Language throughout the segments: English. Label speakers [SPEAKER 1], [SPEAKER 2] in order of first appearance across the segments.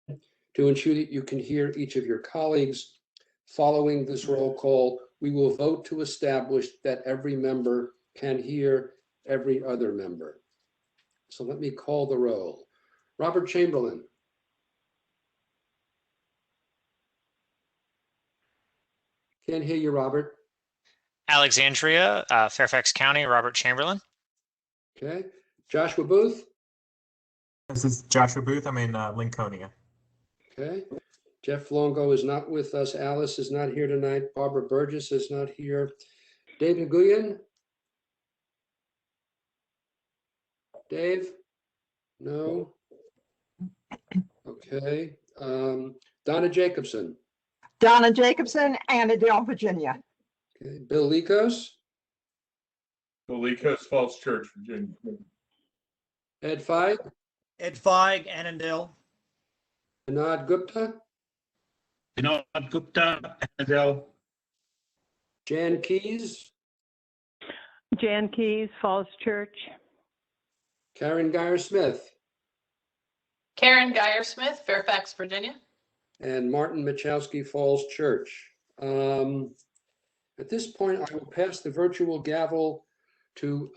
[SPEAKER 1] to ensure that you can hear each of your colleagues. Following this roll call, we will vote to establish that every member can hear every other member. So let me call the roll. Robert Chamberlain. Can't hear you, Robert.
[SPEAKER 2] Alexandria, Fairfax County, Robert Chamberlain.
[SPEAKER 1] Okay. Joshua Booth.
[SPEAKER 3] This is Joshua Booth. I'm in Lincolnia.
[SPEAKER 1] Okay. Jeff Longo is not with us. Alice is not here tonight. Barbara Burgess is not here. Dave Nguyen. Dave? No. Okay. Donna Jacobson.
[SPEAKER 4] Donna Jacobson, Annandale, Virginia.
[SPEAKER 1] Okay. Bill Likos.
[SPEAKER 5] Bill Likos, Falls Church, Virginia.
[SPEAKER 1] Ed Feig.
[SPEAKER 6] Ed Feig, Annandale.
[SPEAKER 1] Vinod Gupta.
[SPEAKER 5] Vinod Gupta, Annandale.
[SPEAKER 1] Jan Keys.
[SPEAKER 7] Jan Keys, Falls Church.
[SPEAKER 1] Karen Geyer Smith.
[SPEAKER 8] Karen Geyer Smith, Fairfax, Virginia.
[SPEAKER 1] And Martin Machowski, Falls Church. At this point, I will pass the virtual gavel to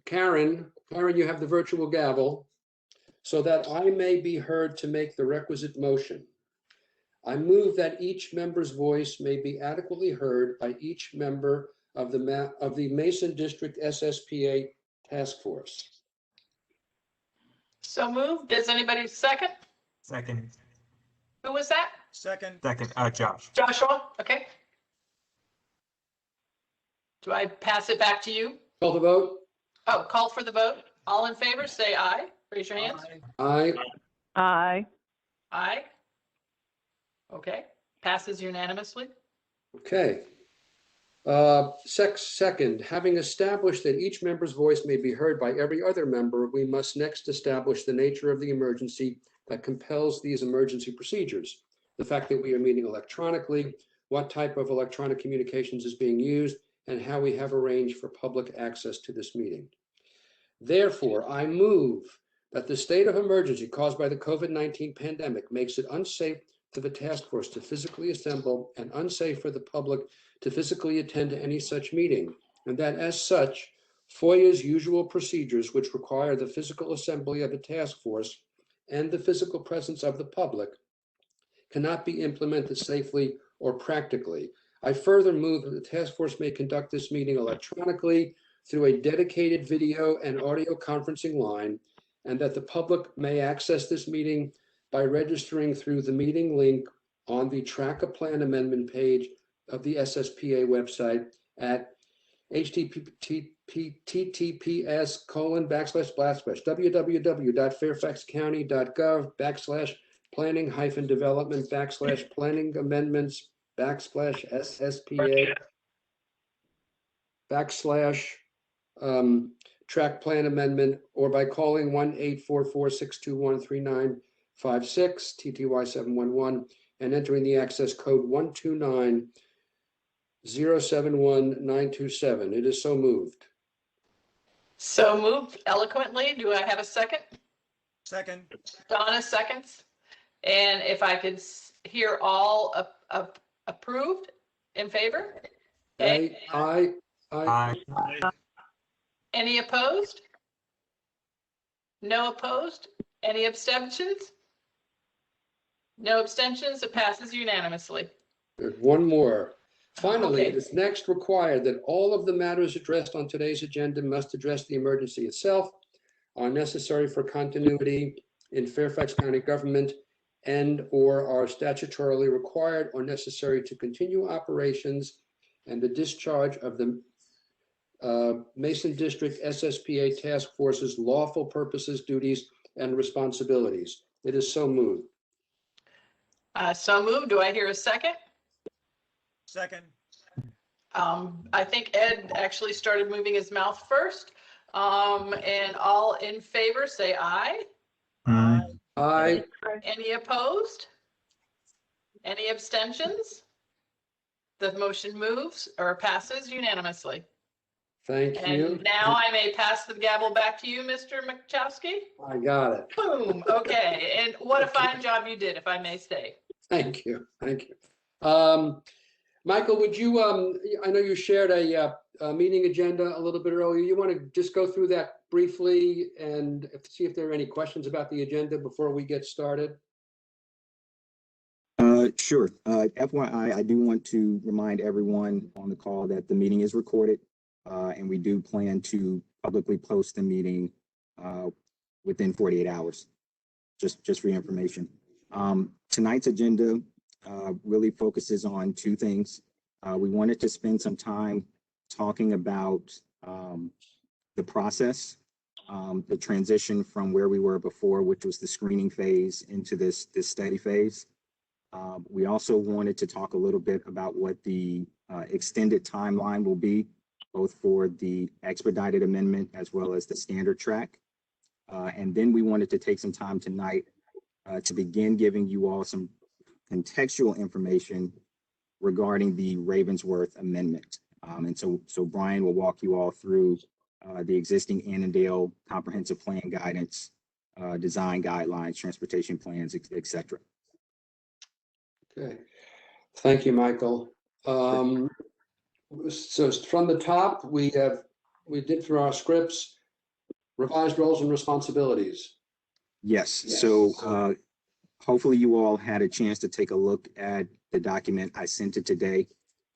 [SPEAKER 1] Karen. Karen, you have the virtual gavel, so that I may be heard to make the requisite motion. I move that each member's voice may be adequately heard by each member of the Mason District SSPA Task Force.
[SPEAKER 8] So moved. Does anybody second?
[SPEAKER 3] Second.
[SPEAKER 8] Who was that?
[SPEAKER 6] Second.
[SPEAKER 3] Second, Josh.
[SPEAKER 8] Joshua. Okay. Do I pass it back to you?
[SPEAKER 1] Call the vote.
[SPEAKER 8] Oh, call for the vote. All in favor, say aye. Raise your hands.
[SPEAKER 1] Aye.
[SPEAKER 7] Aye.
[SPEAKER 8] Aye. Okay. Passes unanimously.
[SPEAKER 1] Okay. Second, having established that each member's voice may be heard by every other member, we must next establish the nature of the emergency that compels these emergency procedures. The fact that we are meeting electronically, what type of electronic communications is being used, and how we have arranged for public access to this meeting. Therefore, I move that the state of emergency caused by the COVID-19 pandemic makes it unsafe for the task force to physically assemble and unsafe for the public to physically attend to any such meeting, and that as such, FOIA's usual procedures, which require the physical assembly of the task force and the physical presence of the public, cannot be implemented safely or practically. I further move that the task force may conduct this meeting electronically through a dedicated video and audio conferencing line, and that the public may access this meeting by registering through the meeting link on the Track a Plan Amendment page of the SSPA website at https://www.fairfaxcounty.gov/planning-development/planning amendments/SSPA track plan amendment, or by calling 1-844-621-3956 TTY 711 and entering the access code 129-071-927. It is so moved.
[SPEAKER 8] So moved eloquently. Do I have a second?
[SPEAKER 6] Second.
[SPEAKER 8] Donna seconds. And if I could hear all approved, in favor?
[SPEAKER 1] Aye.
[SPEAKER 3] Aye.
[SPEAKER 8] Any opposed? No opposed? Any abstentions? No abstentions. It passes unanimously.
[SPEAKER 1] There's one more. Finally,
[SPEAKER 8] Okay.
[SPEAKER 1] it is next required that all of the matters addressed on today's agenda must address the emergency itself, are necessary for continuity in Fairfax County government, and or are statutorily required or necessary to continue operations and the discharge of the Mason District SSPA Task Force's lawful purposes, duties, and responsibilities. It is so moved.
[SPEAKER 8] So moved. Do I hear a second?
[SPEAKER 6] Second.
[SPEAKER 8] I think Ed actually started moving his mouth first. And all in favor, say aye.
[SPEAKER 3] Aye.
[SPEAKER 1] Aye.
[SPEAKER 8] Any opposed? Any abstentions? The motion moves or passes unanimously.
[SPEAKER 1] Thank you.
[SPEAKER 8] And now I may pass the gavel back to you, Mr. Machowski.
[SPEAKER 1] I got it.
[SPEAKER 8] Boom. Okay. And what a fine job you did, if I may say.
[SPEAKER 1] Thank you. Thank you. Michael, would you, I know you shared a meeting agenda a little bit earlier. You want to just go through that briefly and see if there are any questions about the agenda before we get started?
[SPEAKER 9] Sure. FYI, I do want to remind everyone on the call that the meeting is recorded, and we do plan to publicly post the meeting within 48 hours, just for your information. Tonight's agenda really focuses on two things. We wanted to spend some time talking about the process, the transition from where we were before, which was the screening phase, into this study phase. We also wanted to talk a little bit about what the extended timeline will be, both for the expedited amendment as well as the standard track. And then we wanted to take some time tonight to begin giving you all some contextual information regarding the Ravensworth amendment. And so Brian will walk you all through the existing Annandale comprehensive plan guidance, design guidelines, transportation plans, et cetera.
[SPEAKER 1] Okay. Thank you, Michael. So from the top, we did through our scripts, revised roles and responsibilities.
[SPEAKER 9] Yes. So hopefully you all had a chance to take a look at the document. I sent it today,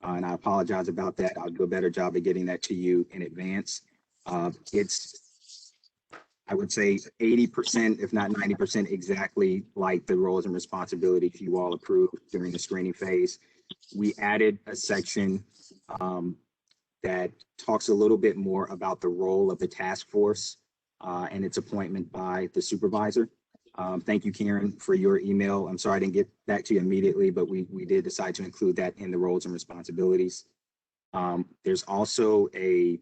[SPEAKER 9] and I apologize about that. I'll do a better job of getting that to you in advance. It's, I would say 80%, if not 90% exactly like the roles and responsibilities you all approved during the screening phase. We added a section that talks a little bit more about the role of the task force and its appointment by the supervisor. Thank you, Karen, for your email. I'm sorry I didn't get back to you immediately, but we did decide to include that in the roles and responsibilities. There's also a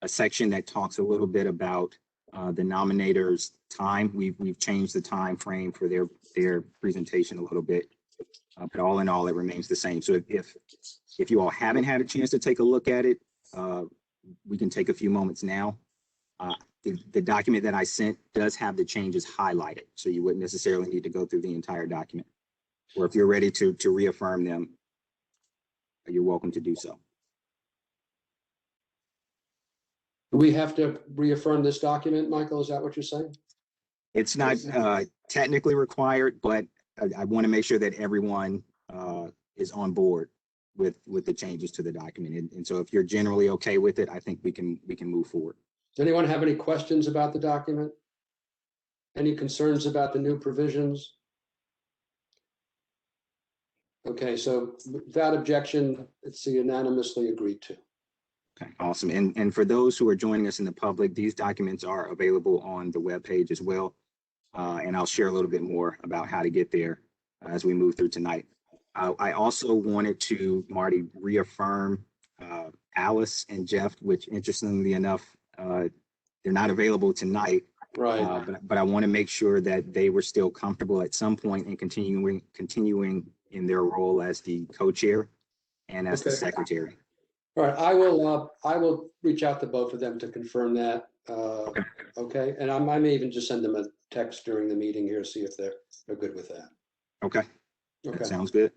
[SPEAKER 9] section that talks a little bit about the nominators' time. We've changed the time frame for their presentation a little bit, but all in all, it remains the same. So if you all haven't had a chance to take a look at it, we can take a few moments now. The document that I sent does have the changes highlighted, so you wouldn't necessarily need to go through the entire document. Or if you're ready to reaffirm them, you're welcome to do so.
[SPEAKER 1] Do we have to reaffirm this document, Michael? Is that what you're saying?
[SPEAKER 9] It's not technically required, but I want to make sure that everyone is on board with the changes to the document. And so if you're generally okay with it, I think we can move forward.
[SPEAKER 1] Does anyone have any questions about the document? Any concerns about the new provisions? Okay, so without objection, it's unanimously agreed to.
[SPEAKER 9] Okay, awesome. And for those who are joining us in the public, these documents are available on the webpage as well. And I'll share a little bit more about how to get there as we move through tonight. I also wanted to, Marty, reaffirm Alice and Jeff, which interestingly enough, they're not available tonight.
[SPEAKER 1] Right.
[SPEAKER 9] But I want to make sure that they were still comfortable at some point in continuing in their role as the co-chair and as the secretary.
[SPEAKER 1] All right, I will reach out to both of them to confirm that. Okay, and I may even just send them a text during the meeting here, see if they're good with that.
[SPEAKER 9] Okay.
[SPEAKER 1] Okay.
[SPEAKER 9] That sounds good.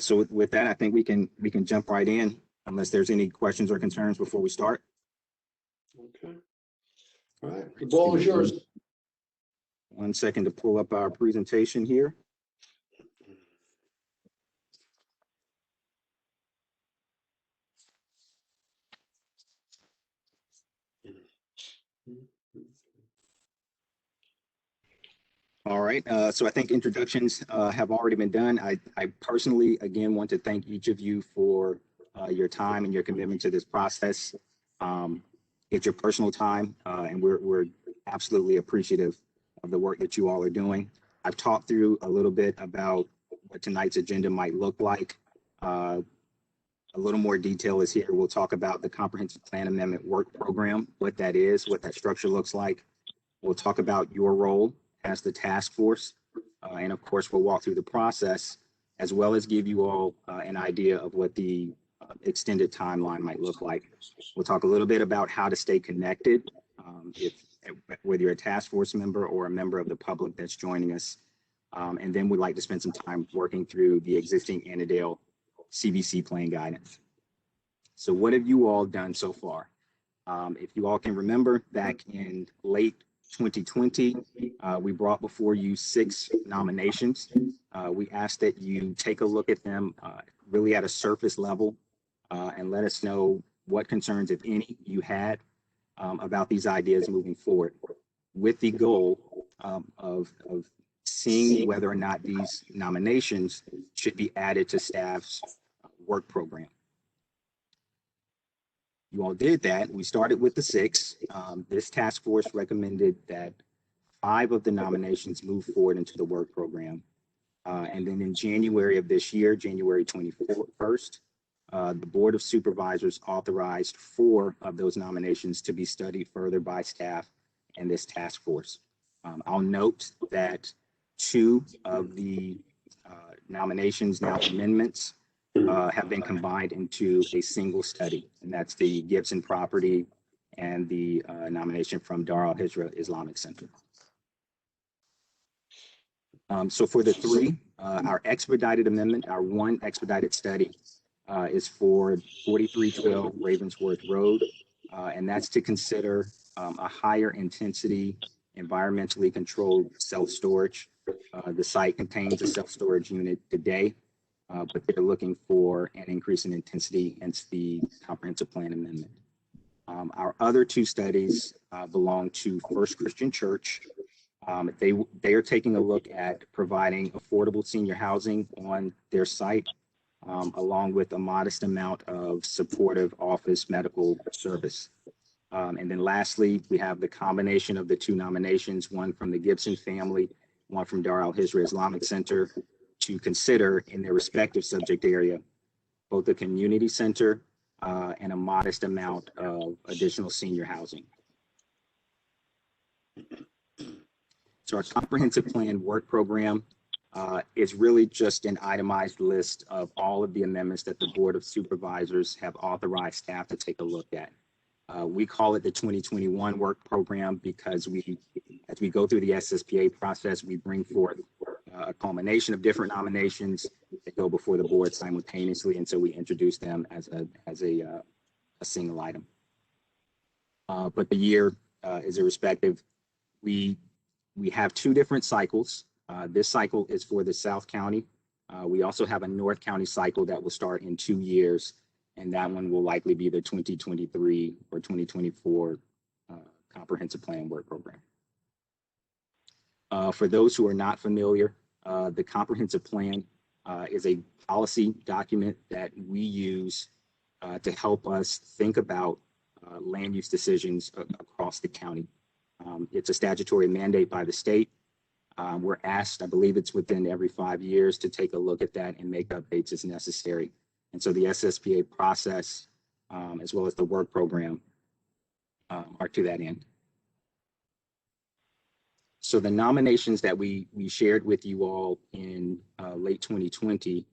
[SPEAKER 9] So with that, I think we can jump right in unless there's any questions or concerns before we start.
[SPEAKER 1] Okay. All right, the ball is yours.
[SPEAKER 9] 1 second to pull up our presentation here. All right, so I think introductions have already been done. I personally, again, want to thank each of you for your time and your commitment to this process. It's your personal time, and we're absolutely appreciative of the work that you all are doing. I've talked through a little bit about what tonight's agenda might look like. A little more detail is here. We'll talk about the Comprehensive Plan Amendment Work Program, what that is, what that structure looks like. We'll talk about your role as the task force. And of course, we'll walk through the process as well as give you all an idea of what the extended timeline might look like. We'll talk a little bit about how to stay connected, whether you're a task force member or a member of the public that's joining us. And then we'd like to spend some time working through the existing Annandale CBC plan guidance. So what have you all done so far? If you all can remember, back in late 2020, we brought before you 6 nominations. We asked that you take a look at them really at a surface level and let us know what concerns, if any, you had about these ideas moving forward, with the goal of seeing whether or not these nominations should be added to staff's work program. You all did that. We started with the 6. This task force recommended that 5 of the nominations move forward into the work program. And then in January of this year, January 21st, the Board of Supervisors authorized 4 of those nominations to be studied further by staff and this task force. I'll note that 2 of the nominations, now amendments, have been combined into a single study, and that's the Gibson property and the nomination from Dar al-Hijra Islamic Center. So for the 3, our expedited amendment, our 1 expedited study is for 4312 Ravensworth Road, and that's to consider a higher intensity, environmentally controlled self-storage. The site contains a self-storage unit today, but they're looking for an increase in intensity, hence the comprehensive plan amendment. Our other 2 studies belong to First Christian Church. They are taking a look at providing affordable senior housing on their site, along with a modest amount of supportive office medical service. And then lastly, we have the combination of the 2 nominations, one from the Gibson family, one from Dar al-Hijra Islamic Center, to consider in their respective subject area, both a community center and a modest amount of additional senior housing. So our comprehensive plan work program is really just an itemized list of all of the amendments that the Board of Supervisors have authorized staff to take a look at. We call it the 2021 work program because as we go through the SSPA process, we bring forth a culmination of different nominations that go before the board simultaneously, and so we introduce them as a single item. But the year is irrespective. We have 2 different cycles. This cycle is for the South County. We also have a North County cycle that will start in 2 years, and that one will likely be the 2023 or 2024 comprehensive plan work program. For those who are not familiar, the comprehensive plan is a policy document that we use to help us think about land use decisions across the county. It's a statutory mandate by the state. We're asked, I believe it's within every 5 years, to take a look at that and make updates as necessary. And so the SSPA process, as well as the work program, are to that end. So the nominations that we shared with you all in late 2020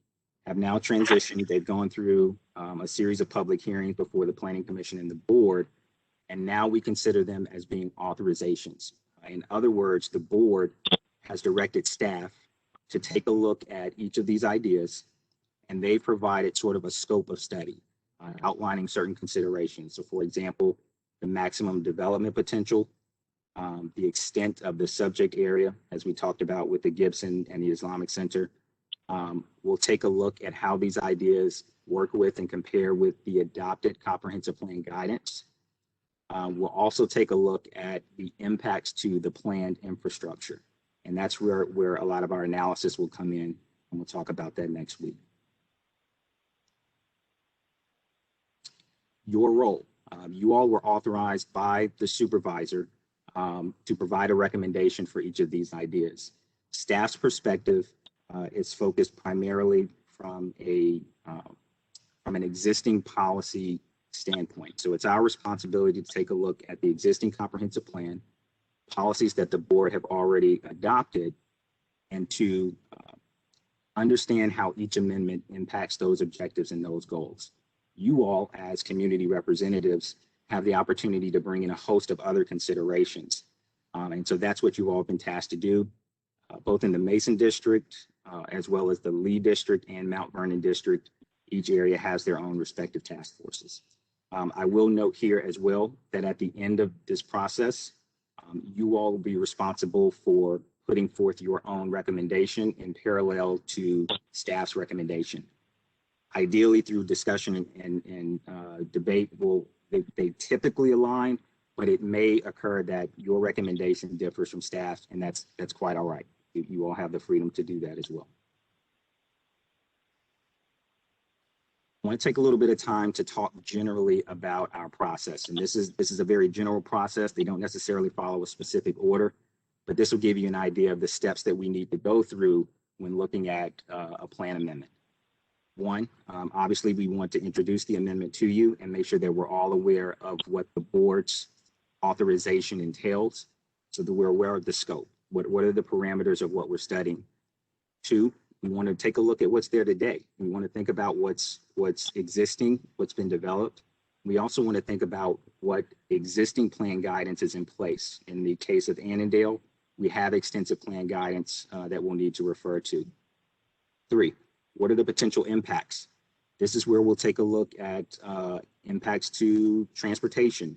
[SPEAKER 9] have now transitioned. They've gone through a series of public hearings before the Planning Commission and the board, and now we consider them as being authorizations. In other words, the board has directed staff to take a look at each of these ideas, and they've provided sort of a scope of study, outlining certain considerations. So for example, the maximum development potential, the extent of the subject area, as we talked about with the Gibson and the Islamic Center. We'll take a look at how these ideas work with and compare with the adopted comprehensive plan guidance. We'll also take a look at the impacts to the planned infrastructure. And that's where a lot of our analysis will come in, and we'll talk about that next week. Your role. You all were authorized by the supervisor to provide a recommendation for each of these ideas. Staff's perspective is focused primarily from an existing policy standpoint. So it's our responsibility to take a look at the existing comprehensive plan, policies that the board have already adopted, and to understand how each amendment impacts those objectives and those goals. you all as community representatives have the opportunity to bring in a host of other considerations. And so that's what you all have been tasked to do, both in the Mason District, as well as the Lee District and Mount Vernon District. Each area has their own respective task forces. I will note here as well that at the end of this process, you all will be responsible for putting forth your own recommendation in parallel to staff's recommendation. Ideally, through discussion and debate, they typically align, but it may occur that your recommendation differs from staff, and that's quite all right. You all have the freedom to do that as well. I want to take a little bit of time to talk generally about our process. And this is a very general process. They don't necessarily follow a specific order, but this will give you an idea of the steps that we need to go through when looking at a plan amendment. One, obviously we want to introduce the amendment to you and make sure that we're all aware of what the board's authorization entails, so that we're aware of the scope. What are the parameters of what we're studying? Two, we want to take a look at what's there today. We want to think about what's existing, what's been developed. We also want to think about what existing plan guidance is in place. In the case of Annandale, we have extensive plan guidance that we'll need to refer to. Three, what are the potential impacts? This is where we'll take a look at impacts to transportation,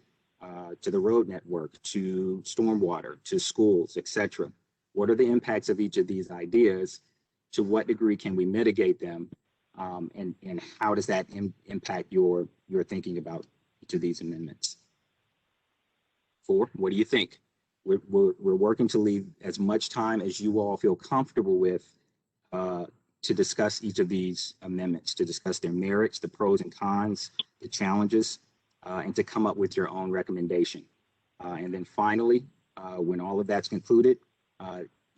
[SPEAKER 9] to the road network, to stormwater, to schools, etc. What are the impacts of each of these ideas? To what degree can we mitigate them? And how does that impact your thinking about each of these amendments? Four, what do you think? We're working to leave as much time as you all feel comfortable with to discuss each of these amendments, to discuss their merits, the pros and cons, the challenges, and to come up with your own recommendation. And then finally, when all of that's concluded,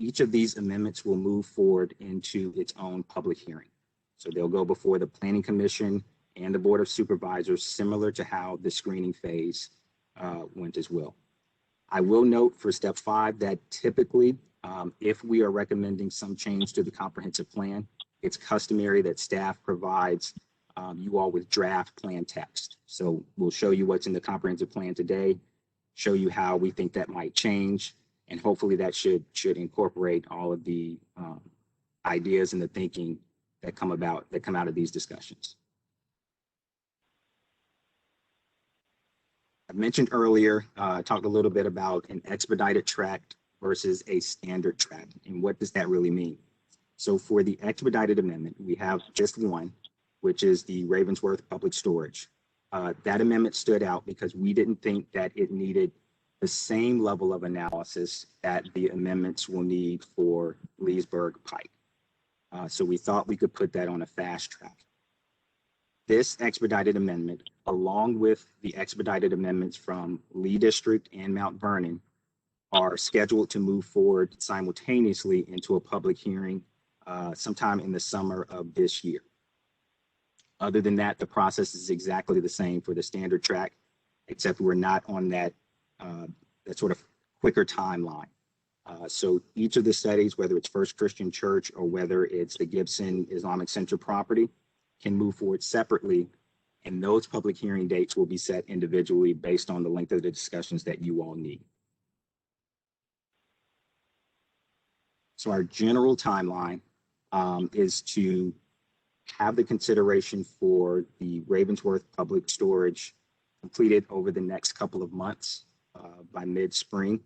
[SPEAKER 9] each of these amendments will move forward into its own public hearing. So they'll go before the Planning Commission and the Board of Supervisors, similar to how the screening phase went as well. I will note for step 5 that typically, if we are recommending some change to the comprehensive plan, it's customary that staff provides you all with draft plan text. So we'll show you what's in the comprehensive plan today, show you how we think that might change, and hopefully that should incorporate all of the ideas and the thinking that come out of these discussions. I mentioned earlier, I talked a little bit about an expedited track versus a standard track, and what does that really mean? So for the expedited amendment, we have just one, which is the Ravensworth Public Storage. That amendment stood out because we didn't think that it needed the same level of analysis that the amendments will need for Leesburg Pike. So we thought we could put that on a fast track. This expedited amendment, along with the expedited amendments from Lee District and Mount Vernon, are scheduled to move forward simultaneously into a public hearing sometime in the summer of this year. Other than that, the process is exactly the same for the standard track, except we're not on that sort of quicker timeline. So each of the studies, whether it's First Christian Church or whether it's the Gibson Islamic Center property, can move forward separately, and those public hearing dates will be set individually based on the length of the discussions that you all need. So our general timeline is to have the consideration for the Ravensworth Public Storage completed over the next couple of months by mid-spring.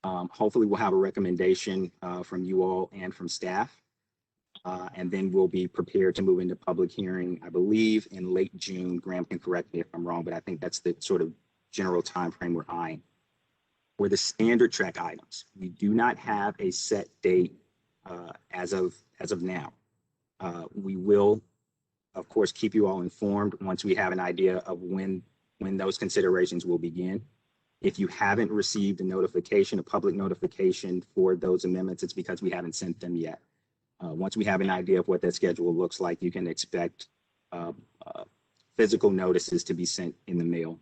[SPEAKER 9] Hopefully we'll have a recommendation from you all and from staff, and then we'll be prepared to move into public hearing, I believe, in late June. Graham can correct me if I'm wrong, but I think that's the sort of general time frame we're eyeing. For the standard track items, we do not have a set date as of now. We will, of course, keep you all informed once we have an idea of when those considerations will begin. If you haven't received a notification, a public notification for those amendments, it's because we haven't sent them yet. Once we have an idea of what that schedule looks like, you can expect physical notices to be sent in the mail,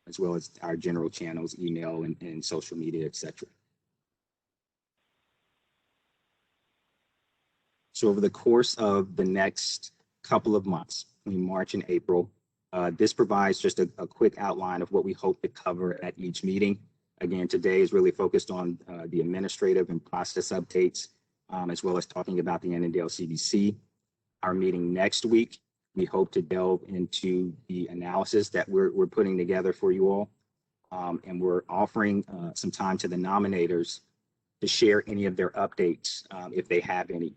[SPEAKER 9] as well as our general channels, email and social media, etc. So over the course of the next couple of months, between March and April. This provides just a quick outline of what we hope to cover at each meeting. Again, today is really focused on the administrative and process updates, as well as talking about the Annandale CBC. Our meeting next week, we hope to delve into the analysis that we're putting together for you all. And we're offering some time to the nominators to share any of their updates if they have any.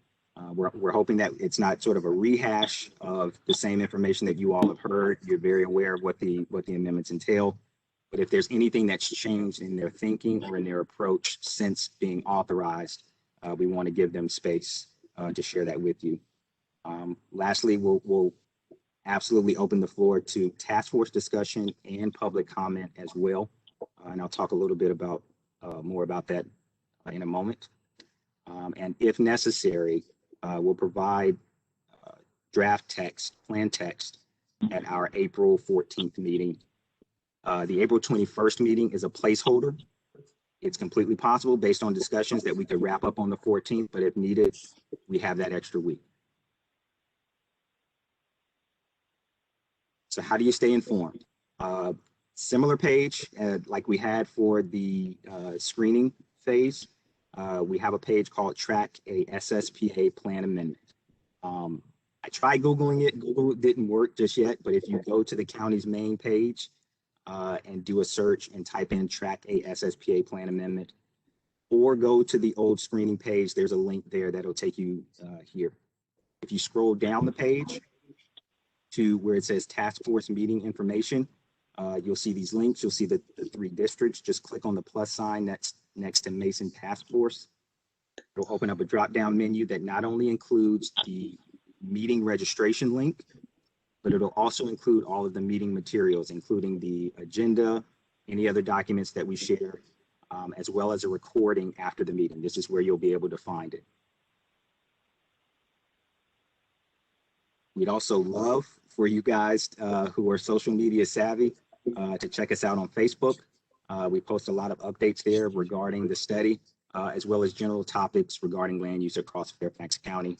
[SPEAKER 9] We're hoping that it's not sort of a rehash of the same information that you all have heard. You're very aware of what the amendments entail. But if there's anything that's changed in their thinking or in their approach since being authorized, we want to give them space to share that with you. Lastly, we'll absolutely open the floor to task force discussion and public comment as well. And I'll talk a little bit about more about that in a moment. And if necessary, we'll provide draft text, plan text at our April 14th meeting. The April 21st meeting is a placeholder. It's completely possible based on discussions that we could wrap up on the 14th, but if needed, we have that extra week. So how do you stay informed? Similar page like we had for the screening phase. We have a page called Track a SSPA Plan Amendment. I tried Googling it. Google didn't work just yet, but if you go to the county's main page and do a search and type in Track a SSPA Plan Amendment, or go to the old screening page, there's a link there that'll take you here. If you scroll down the page to where it says Task Force Meeting Information, you'll see these links. You'll see the 3 districts. Just click on the plus sign that's next to Mason Task Force. It'll open up a drop-down menu that not only includes the meeting registration link, but it'll also include all of the meeting materials, including the agenda, any other documents that we share, as well as a recording after the meeting. This is where you'll be able to find it. We'd also love for you guys who are social media savvy to check us out on Facebook. We post a lot of updates there regarding the study, as well as general topics regarding land use across Fairfax County.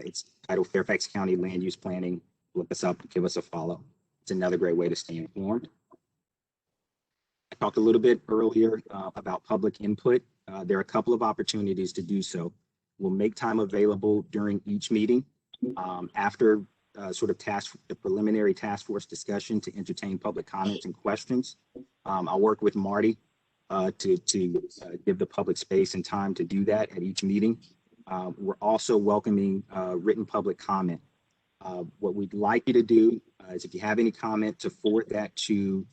[SPEAKER 9] It's titled Fairfax County Land Use Planning. Look us up, give us a follow. It's another great way to stay informed. I talked a little bit earlier about public input. There are a couple of opportunities to do so. We'll make time available during each meeting after sort of the preliminary task force discussion to entertain public comments and questions. I'll work with Marty to give the public space and time to do that at each meeting. We're also welcoming written public comment. What we'd like you to do is if you have any comment to forward that to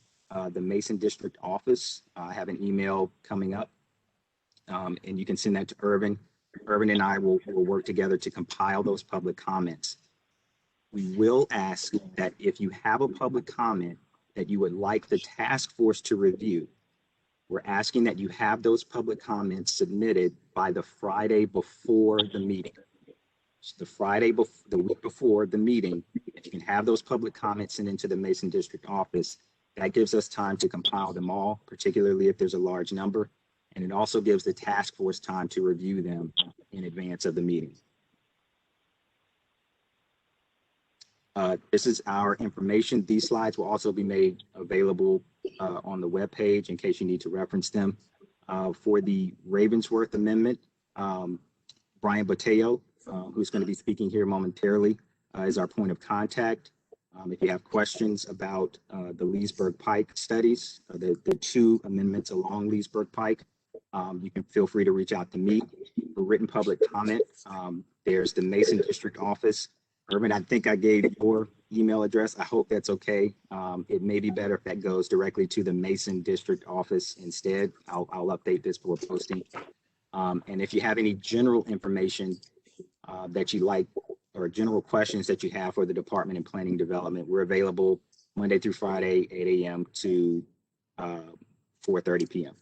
[SPEAKER 9] the Mason District office. I have an email coming up and you can send that to Irvin. Irvin and I will work together to compile those public comments. We will ask that if you have a public comment that you would like the task force to review, we're asking that you have those public comments submitted by the Friday before the meeting. So the week before the meeting, if you can have those public comments sent into the Mason District office, that gives us time to compile them all, particularly if there's a large number. And it also gives the task force time to review them in advance of the meeting. This is our information. These slides will also be made available on the webpage in case you need to reference them. For the Ravensworth Amendment, Brian Botello, who's going to be speaking here momentarily, is our point of contact. If you have questions about the Leesburg Pike studies, the 2 amendments along Leesburg Pike, you can feel free to reach out to me for written public comment. There's the Mason District office. Irvin, I think I gave your email address. I hope that's okay. It may be better if that goes directly to the Mason District office instead. I'll update this for posting. And if you have any general information that you like or general questions that you have for the Department of Planning Development, we're available Monday through Friday, 8 a.m. to 4:30 p.m.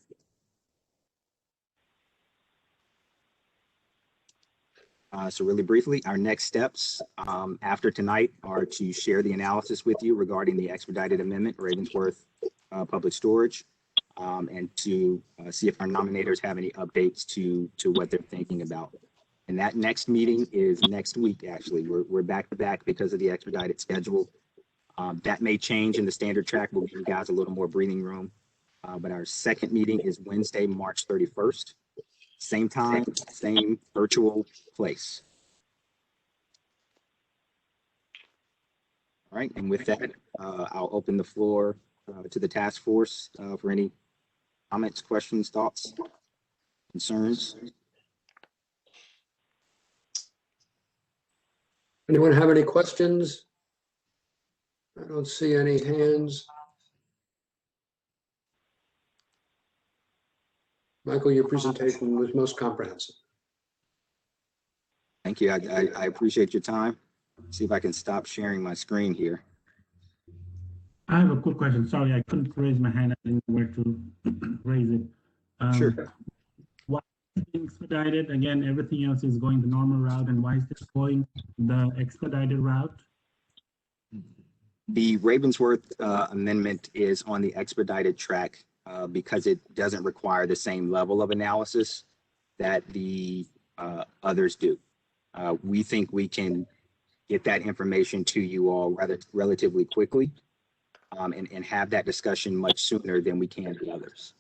[SPEAKER 9] So really briefly, our next steps after tonight are to share the analysis with you regarding the expedited amendment, Ravensworth Public Storage, and to see if our nominators have any updates to what they're thinking about. And that next meeting is next week, actually. We're back to back because of the expedited schedule. That may change in the standard track. We'll give you guys a little more breathing room. But our second meeting is Wednesday, March 31st. Same time, same virtual place. All right, and with that, I'll open the floor to the task force for any comments, questions, thoughts, concerns.
[SPEAKER 1] Anyone have any questions? I don't see any hands. Michael, your presentation was most comprehensive.
[SPEAKER 9] Thank you. I appreciate your time. See if I can stop sharing my screen here.
[SPEAKER 10] I have a quick question. Sorry, I couldn't raise my hand. I didn't know where to raise it.
[SPEAKER 9] Sure.
[SPEAKER 10] Why is it being expedited? Again, everything else is going the normal route, and why is this going the expedited route?
[SPEAKER 9] The Ravensworth amendment is on the expedited track because it doesn't require the same level of analysis that the others do. We think we can get that information to you all relatively quickly and have that discussion much sooner than we can the others.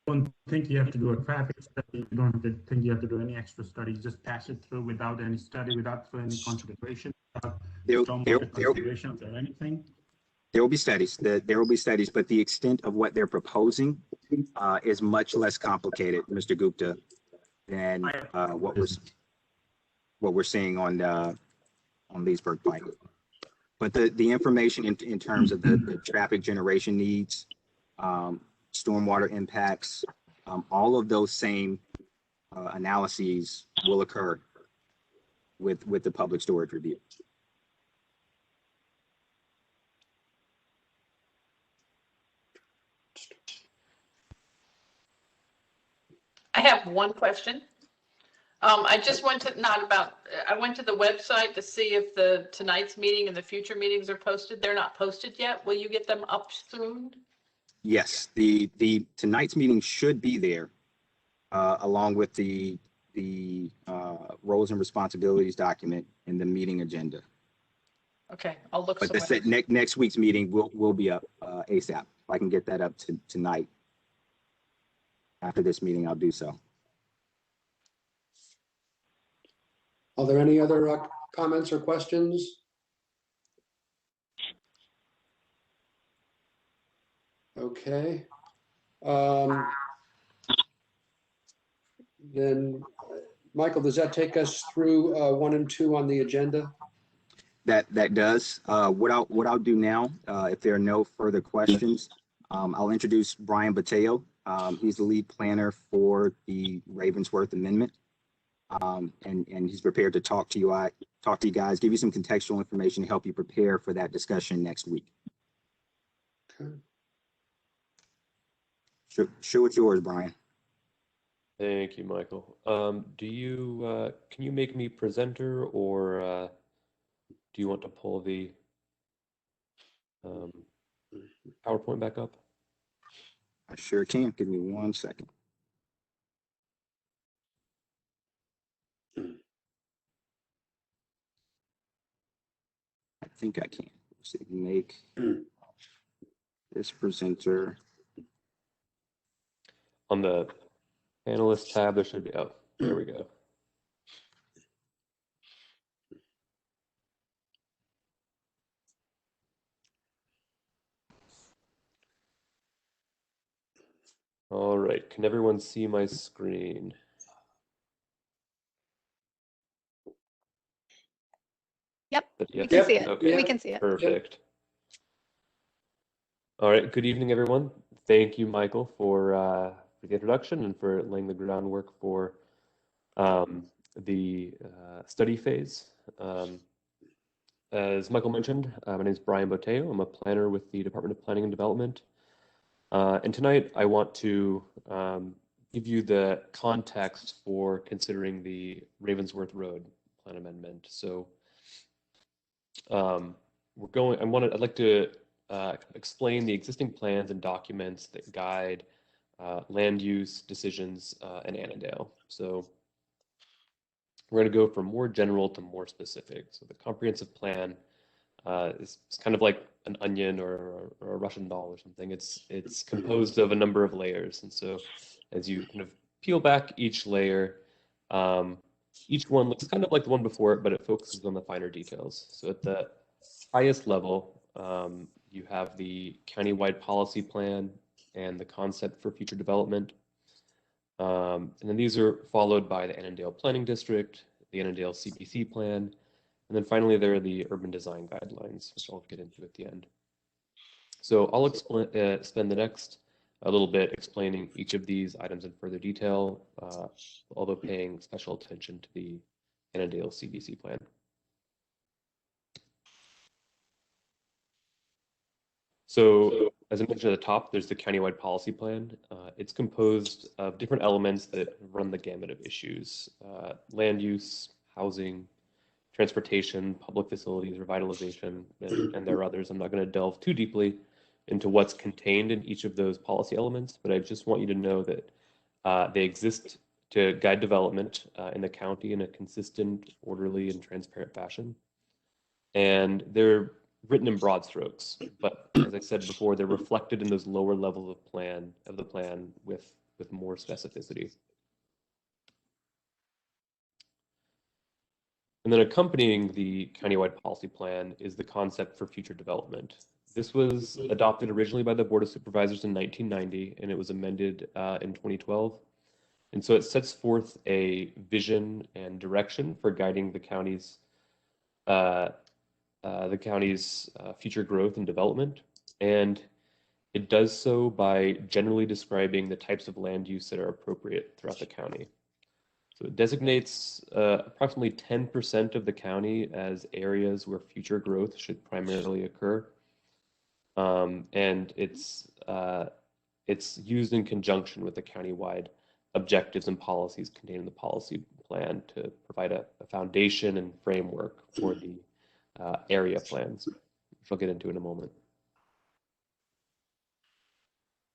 [SPEAKER 10] I don't think you have to do a traffic study. You don't have to think you have to do any extra studies. Just pass it through without any study, without any consideration, without stormwater considerations or anything.
[SPEAKER 9] There will be studies. There will be studies, but the extent of what they're proposing is much less complicated, Mr. Gupta, than what we're seeing on Leesburg Pike. But the information in terms of the traffic generation needs, stormwater impacts, all of those same analyses will occur with the public storage review.
[SPEAKER 8] I have one question. I just went to, I went to the website to see if tonight's meeting and the future meetings are posted. They're not posted yet. Will you get them up soon?
[SPEAKER 9] Yes, the tonight's meeting should be there, along with the roles and responsibilities document and the meeting agenda.
[SPEAKER 8] Okay, I'll look.
[SPEAKER 9] But next week's meeting will be up ASAP. If I can get that up tonight. After this meeting, I'll do so.
[SPEAKER 1] Are there any other comments or questions? Okay. Then, Michael, does that take us through 1 and 2 on the agenda?
[SPEAKER 9] That does. What I'll do now, if there are no further questions, I'll introduce Brian Bateo. He's the lead planner for the Ravensworth Amendment. And he's prepared to talk to you guys, give you some contextual information to help you prepare for that discussion next week.
[SPEAKER 1] Okay.
[SPEAKER 9] Sure, it's yours, Brian.
[SPEAKER 11] Thank you, Michael. Can you make me presenter, or do you want to pull the PowerPoint back up?
[SPEAKER 9] I sure can. Give me 1 second. I think I can. Let's see, make this presenter.
[SPEAKER 11] On the panelist tab, there should be, oh, there we go. All right, can everyone see my screen?
[SPEAKER 12] Yep,
[SPEAKER 11] Yes.
[SPEAKER 12] we can see it.
[SPEAKER 11] Okay.
[SPEAKER 12] We can see it.
[SPEAKER 11] Perfect. All right, good evening, everyone. Thank you, Michael, for the introduction and for laying the groundwork for the study phase. As Michael mentioned, my name is Brian Boteo. I'm a planner with the Department of Planning and Development. And tonight I want to give you the context for considering the Ravensworth Road Plan Amendment. So I'd like to explain the existing plans and documents that guide land use decisions in Annandale. So we're going to go from more general to more specific. So the comprehensive plan is kind of like an onion or a Russian doll or something. It's composed of a number of layers, and so as you kind of peel back each layer, each one looks kind of like the one before it, but it focuses on the finer details. So at the highest level, you have the countywide policy plan and the concept for future development. And then these are followed by the Annandale Planning District, the Annandale CBC plan, and then finally there are the urban design guidelines, which I'll get into at the end. So I'll spend the next a little bit explaining each of these items in further detail, although paying special attention to the Annandale CBC plan. So as I mentioned at the top, there's the countywide policy plan. It's composed of different elements that run the gamut of issues: land use, housing, transportation, public facilities, revitalization, and there are others. I'm not going to delve too deeply into what's contained in each of those policy elements, but I just want you to know that they exist to guide development in the county in a consistent, orderly, and transparent fashion. And they're written in broad strokes, but as I said before, they're reflected in those lower levels of the plan with more specificity. And then accompanying the countywide policy plan is the concept for future development. This was adopted originally by the Board of Supervisors in 1990, and it was amended in 2012. And so it sets forth a vision and direction for guiding the county's future growth and development. And it does so by generally describing the types of land use that are appropriate throughout the county. So it designates approximately 10% of the county as areas where future growth should primarily occur. And it's used in conjunction with the countywide objectives and policies contained in the policy plan to provide a foundation and framework for the area plans, which I'll get into in a moment.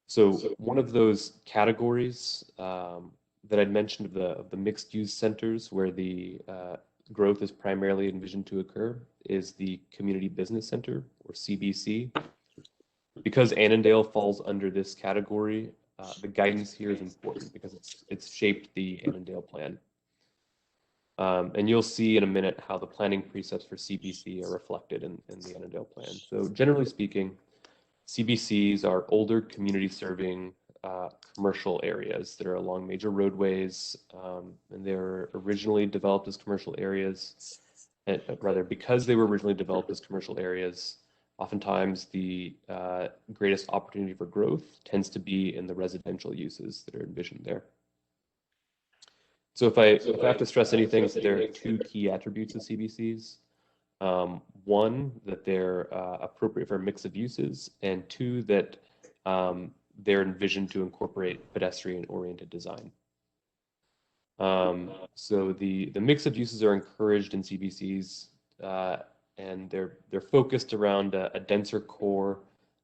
[SPEAKER 11] So one of those categories that I'd mentioned of the mixed use centers where the growth is primarily envisioned to occur is the Community Business Center, or CBC. Because Annandale falls under this category, the guidance here is important because it's shaped the Annandale plan. And you'll see in a minute how the planning precepts for CBC are reflected in the Annandale plan. So generally speaking, CBCs are older community serving commercial areas that are along major roadways, and they're originally developed as commercial areas, and rather because they were originally developed as commercial areas, oftentimes the greatest opportunity for growth tends to be in the residential uses that are envisioned there. So if I have to stress anything, there are two key attributes of CBCs. One, that they're appropriate for a mix of uses, and two, that they're envisioned to incorporate pedestrian-oriented design. So the mix of uses are encouraged in CBCs, and they're focused around a denser core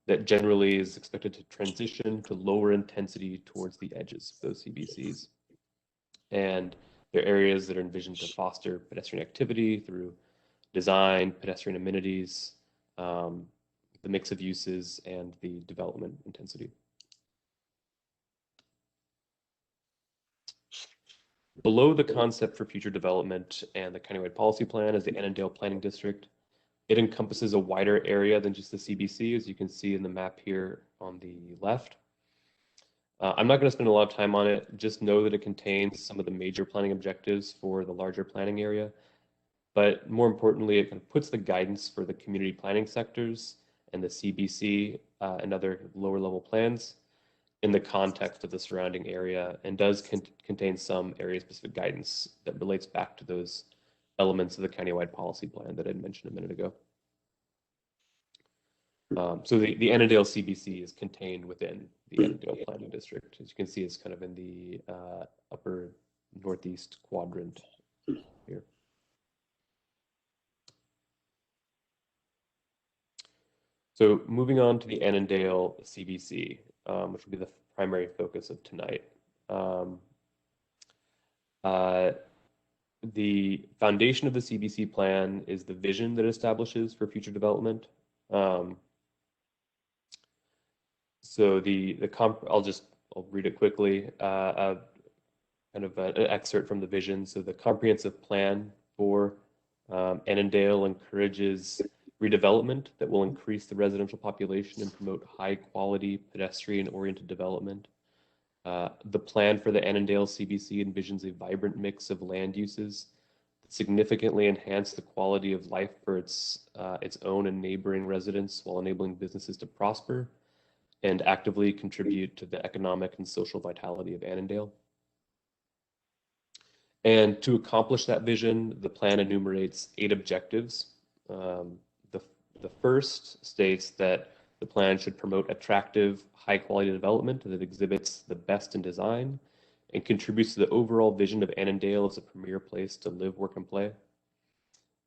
[SPEAKER 11] that generally is expected to transition to lower intensity towards the edges of those CBCs. And they're areas that are envisioned to foster pedestrian activity through design, pedestrian amenities, the mix of uses, and the development intensity. Below the concept for future development and the countywide policy plan is the Annandale Planning District. It encompasses a wider area than just the CBC, as you can see in the map here on the left. I'm not going to spend a lot of time on it. Just know that it contains some of the major planning objectives for the larger planning area. But more importantly, it kind of puts the guidance for the community planning sectors and the CBC and other lower level plans in the context of the surrounding area, and does contain some area specific guidance that relates back to those elements of the countywide policy plan that I mentioned a minute ago. So the Annandale CBC is contained within the Annandale Planning District. As you can see, it's kind of in the upper northeast quadrant here. So moving on to the Annandale CBC, which will be the primary focus of tonight. The the foundation of the CBC plan is the vision that it establishes for future development. So I'll read it quickly. Kind of an excerpt from the vision. So the comprehensive plan for Annandale encourages redevelopment that will increase the residential population and promote high quality pedestrian oriented development. The plan for the Annandale CBC envisions a vibrant mix of land uses that significantly enhance the quality of life for its own and neighboring residents while enabling businesses to prosper and actively contribute to the economic and social vitality of Annandale. And to accomplish that vision, the plan enumerates 8 objectives. The first states that the plan should promote attractive, high-quality development that exhibits the best in design and contributes to the overall vision of Annandale as a premier place to live, work, and play.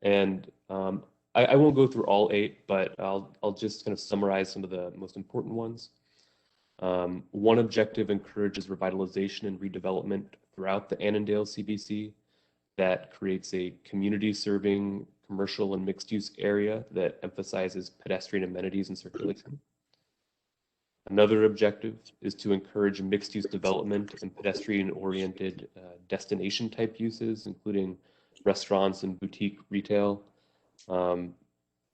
[SPEAKER 11] And I won't go through all 8, but I'll just kind of summarize some of the most important ones. One objective encourages revitalization and redevelopment throughout the Annandale CBC that creates a community-serving commercial and mixed-use area that emphasizes pedestrian amenities and circulation. Another objective is to encourage mixed-use development and pedestrian-oriented destination-type uses, including restaurants and boutique retail. And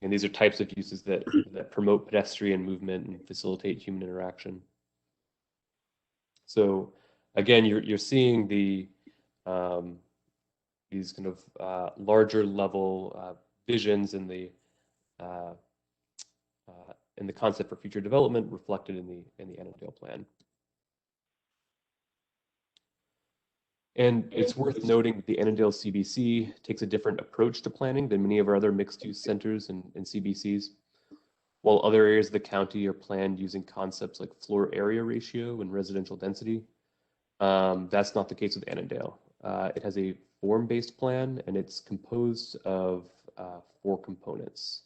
[SPEAKER 11] these are types of uses that promote pedestrian movement and facilitate human interaction. So again, you're seeing these kind of larger level visions in the concept for future development reflected in the Annandale plan. And it's worth noting that the Annandale CBC takes a different approach to planning than many of our other mixed-use centers and CBCs. While other areas of the county are planned using concepts like floor area ratio and residential density, that's not the case with Annandale. It has a form-based plan, and it's composed of 4 components.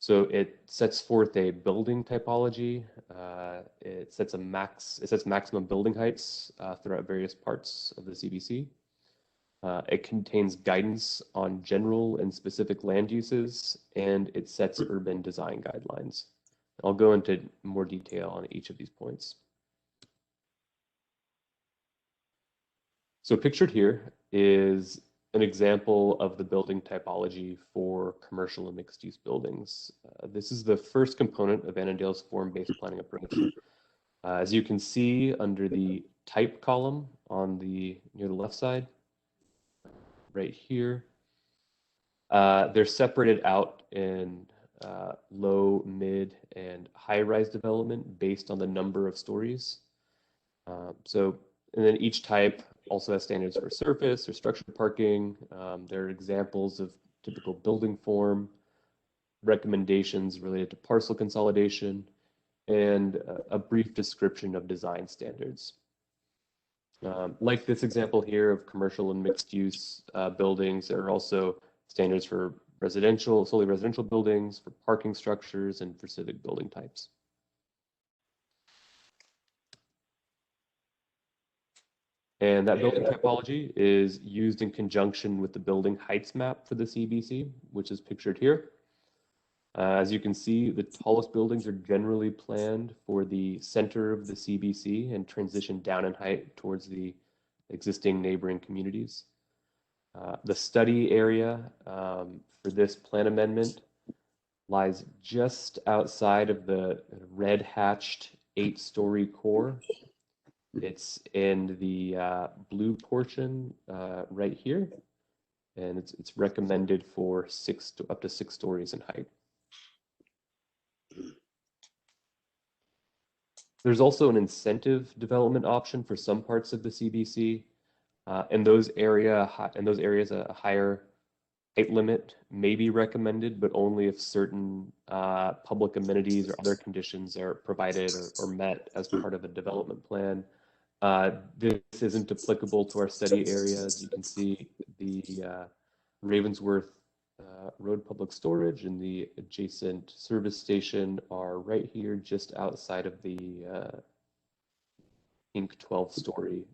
[SPEAKER 11] So it sets forth a building typology. It sets maximum building heights throughout various parts of the CBC. It contains guidance on general and specific land uses, and it sets urban design guidelines. I'll go into more detail on each of these points. So pictured here is an example of the building typology for commercial and mixed-use buildings. This is the first component of Annandale's form-based planning approach. As you can see under the type column near the left side, right here, they're separated out in low, mid, and high-rise development based on the number of stories. And then each type also has standards for surface or structured parking. There are examples of typical building form, recommendations related to parcel consolidation, and a brief description of design standards. Like this example here of commercial and mixed use buildings, there are also standards for solely residential buildings, for parking structures, and for civic building types. And that building typology is used in conjunction with the building heights map for the CBC, which is pictured here. As you can see, the tallest buildings are generally planned for the center of the CBC and transition down in height towards the existing neighboring communities. The study area for this plan amendment lies just outside of the red hatched 8-story core. It's in the blue portion right here, and it's recommended for up to 6 stories in height. There's also an incentive development option for some parts of the CBC. In those areas, a higher height limit may be recommended, but only if certain public amenities or other conditions are provided or met as part of a development plan. This isn't applicable to our study area. As you can see, the Ravensworth Road Public Storage and the adjacent service station are right here just outside of the pink 12-story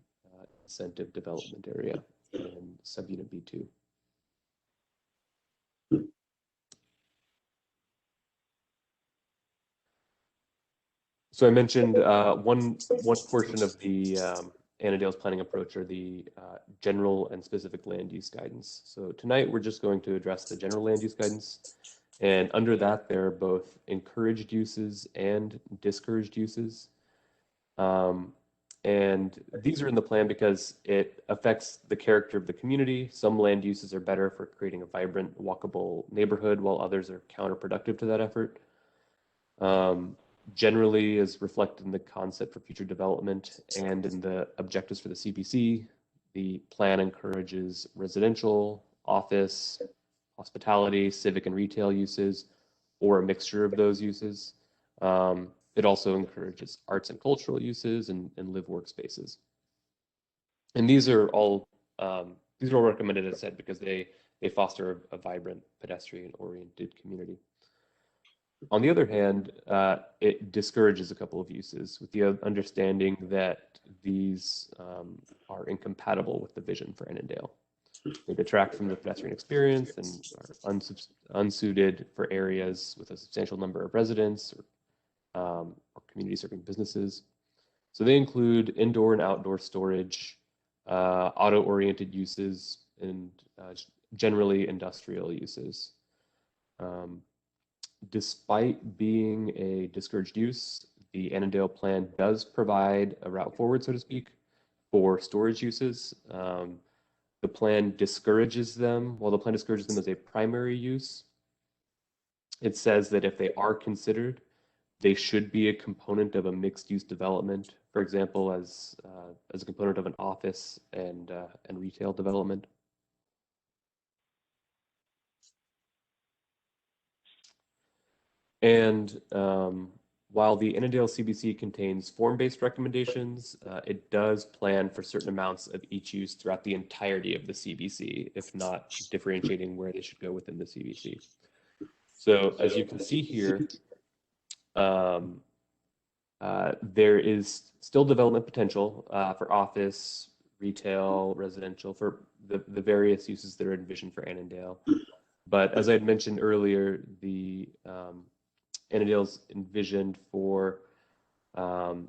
[SPEAKER 11] incentive development area. And subunit B2. So I mentioned one portion of the Annandale's planning approach are the general and specific land use guidance. So tonight we're just going to address the general land use guidance. And under that, there are both encouraged uses and discouraged uses. And these are in the plan because it affects the character of the community. Some land uses are better for creating a vibrant, walkable neighborhood, while others are counterproductive to that effort. Generally is reflected in the concept for future development and in the objectives for the CPC. The plan encourages residential, office, hospitality, civic and retail uses, or a mixture of those uses. It also encourages arts and cultural uses and live workspaces. And these are all recommended, as I said, because they foster a vibrant pedestrian-oriented community. On the other hand, it discourages a couple of uses with the understanding that these are incompatible with the vision for Annandale. They detract from the pedestrian experience and are unsuited for areas with a substantial number of residents or community serving businesses. So they include indoor and outdoor storage, auto-oriented uses, and generally industrial uses. Despite being a discouraged use, the Annandale plan does provide a route forward, so to speak, for storage uses. The plan discourages them. While the plan discourages them as a primary use, it says that if they are considered, they should be a component of a mixed-use development, for example, as a component of an office and retail development. And while the Annandale CBC contains form-based recommendations, it does plan for certain amounts of each use throughout the entirety of the CBC, if not differentiating where they should go within the CBC. So as you can see here, there is still development potential for office, retail, residential, for the various uses that are envisioned for Annandale. But as I had mentioned earlier, the Annandale's envisioned for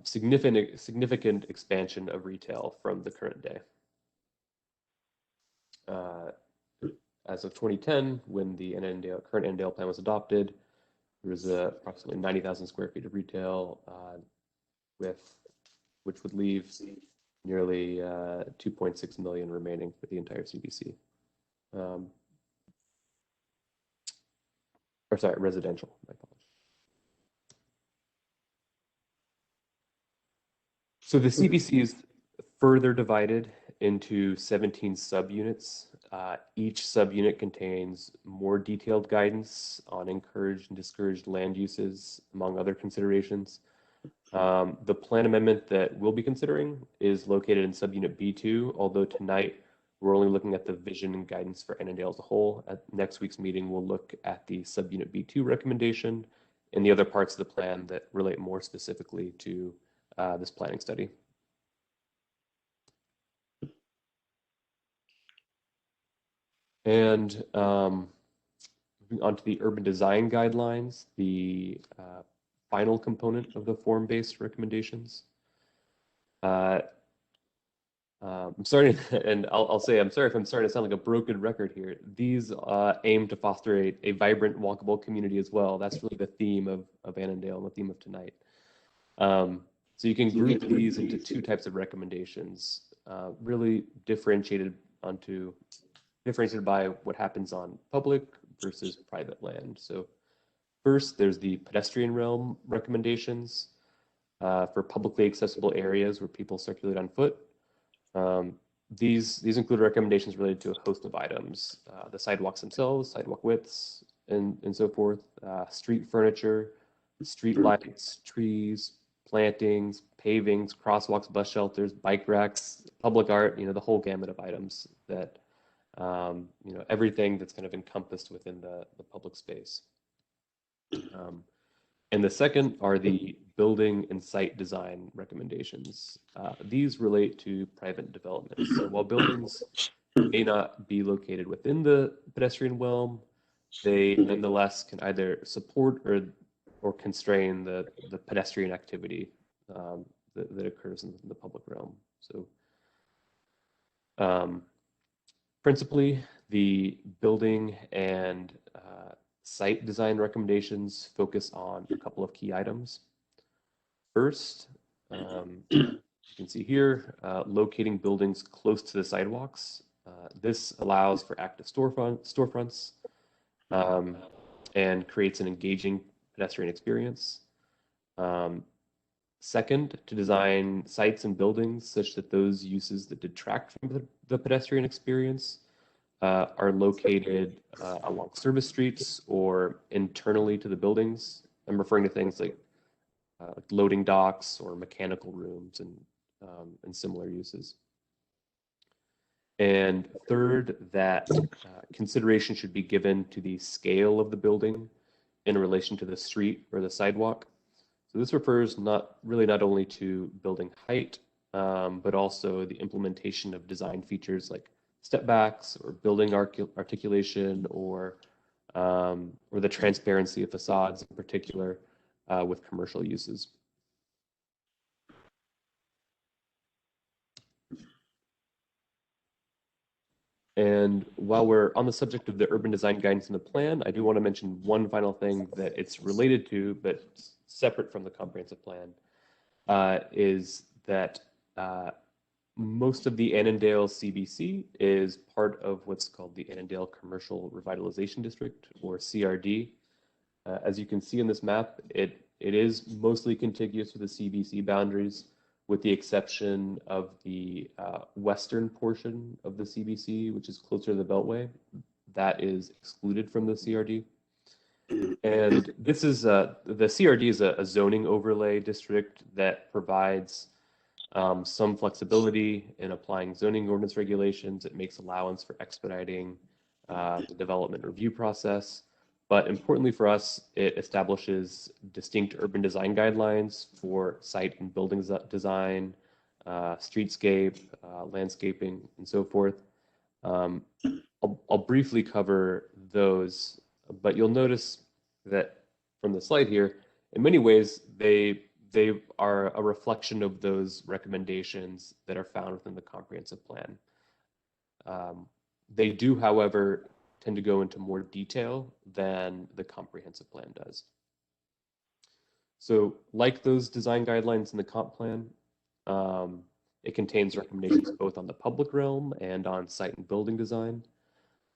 [SPEAKER 11] significant expansion of retail from the current day. As of 2010, when the current Annandale plan was adopted, there was approximately 90,000 square feet of retail, which would leave nearly 2.6 million remaining for the entire CBC. Or sorry, residential. My apologies. So the CBC is further divided into 17 subunits. Each subunit contains more detailed guidance on encouraged and discouraged land uses, among other considerations. The plan amendment that we'll be considering is located in subunit B2, although tonight we're only looking at the vision and guidance for Annandale as a whole. At next week's meeting, we'll look at the subunit B2 recommendation and the other parts of the plan that relate more specifically to this planning study. And moving on to the urban design guidelines, the final component of the form-based recommendations. I'm sorry, and I'll say I'm sorry if I'm starting to sound like a broken record here. These aim to foster a vibrant, walkable community as well. That's really the theme of Annandale and the theme of tonight. So you can group these into two types of recommendations, really differentiated by what happens on public versus private land. So first, there's the pedestrian realm recommendations for publicly accessible areas where people circulate on foot. These include recommendations related to a host of items, the sidewalks themselves, sidewalk widths, and so forth, street furniture, street lights, trees, plantings, pavings, crosswalks, bus shelters, bike racks, public art, the whole gamut of items that, everything that's kind of encompassed within the public space. And the second are the building and site design recommendations. These relate to private development. So while buildings may not be located within the pedestrian realm, they nonetheless can either support or constrain the pedestrian activity that occurs in the public realm. So principally, the building and site design recommendations focus on a couple of key items. First, you can see here, locating buildings close to the sidewalks. This allows for active storefronts and creates an engaging pedestrian experience. Second, to design sites and buildings such that those uses that detract from the pedestrian experience are located along service streets or internally to the buildings. I'm referring to things like loading docks or mechanical rooms and similar uses. And third, that consideration should be given to the scale of the building in relation to the street or the sidewalk. So this refers not only to building height, but also the implementation of design features like step backs or building articulation or the transparency of facades in particular with commercial uses. And while we're on the subject of the urban design guidance in the plan, I do want to mention one final thing that it's related to, but separate from the comprehensive plan, is that most of the Annandale CBC is part of what's called the Annandale Commercial Revitalization District, or CRD. As you can see in this map, it is mostly contiguous with the CBC boundaries, with the exception of the western portion of the CBC, which is closer to the Beltway. That is excluded from the CRD. And this is, the CRD is a zoning overlay district that provides some flexibility in applying zoning ordinance regulations. It makes allowance for expediting the development review process. But importantly for us, it establishes distinct urban design guidelines for site and buildings design, streetscape, landscaping, and so forth. I'll briefly cover those, but you'll notice that from the slide here, in many ways, they are a reflection of those recommendations that are found within the comprehensive plan. They do, however, tend to go into more detail than the comprehensive plan does. So like those design guidelines in the comp plan, it contains recommendations both on the public realm and on site and building design.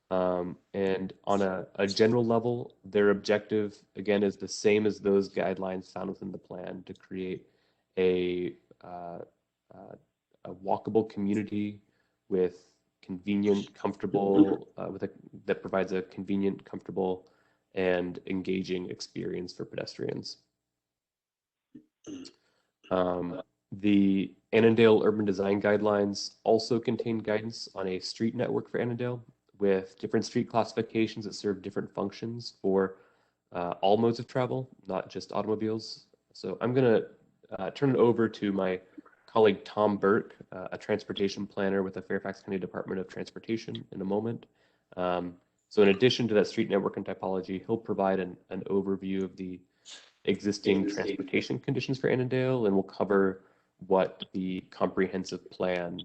[SPEAKER 11] And on a general level, their objective, again, is the same as those guidelines found within the plan, to create a walkable community with convenient, comfortable, that provides a convenient, comfortable, and engaging experience for pedestrians. The Annandale Urban Design Guidelines also contain guidance on a street network for Annandale, with different street classifications that serve different functions for all modes of travel, not just automobiles. So I'm going to turn it over to my colleague Tom Burke, a transportation planner with the Fairfax County Department of Transportation, in a moment. So in addition to that street network and typology, he'll provide an overview of the existing transportation conditions for Annandale, and we'll cover what the comprehensive plan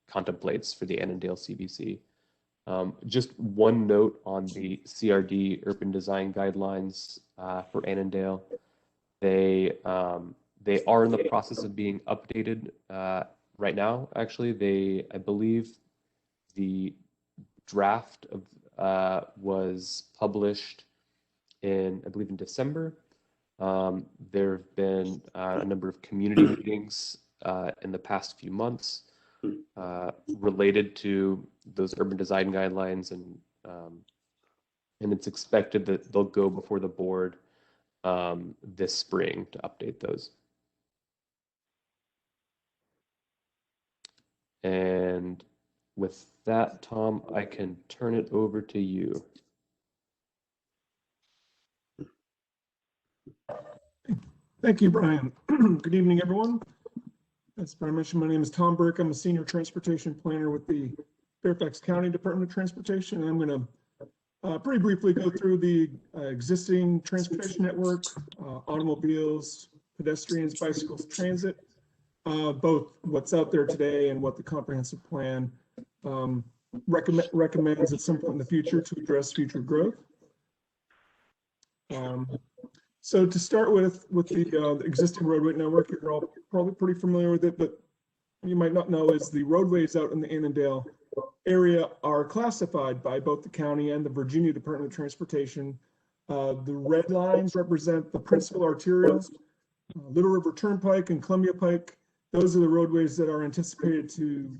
[SPEAKER 11] contemplates for the Annandale CBC. Just one note on the CRD urban design guidelines for Annandale. They are in the process of being updated right now. Actually, I believe the draft of was published in December. There have been a number of community meetings in the past few months related to those urban design guidelines, and it's expected that they'll go before the board this spring to update those. And with that, Tom, I can turn it over to you.
[SPEAKER 12] Thank you, Brian. Good evening, everyone. As Brian mentioned, my name is Tom Burke. I'm a senior transportation planner with the Fairfax County Department of Transportation. And I'm going to pretty briefly go through the existing transportation network, automobiles, pedestrians, bicycles, transit, both what's out there today and what the comprehensive plan recommends at some point in the future to address future growth. So to start with the existing roadway network, you're all probably pretty familiar with it, but you might not know is the roadways out in the Annandale area are classified by both the county and the Virginia Department of Transportation. The red lines represent the principal arterials, Little River Turnpike and Columbia Pike. Those are the roadways that are anticipated to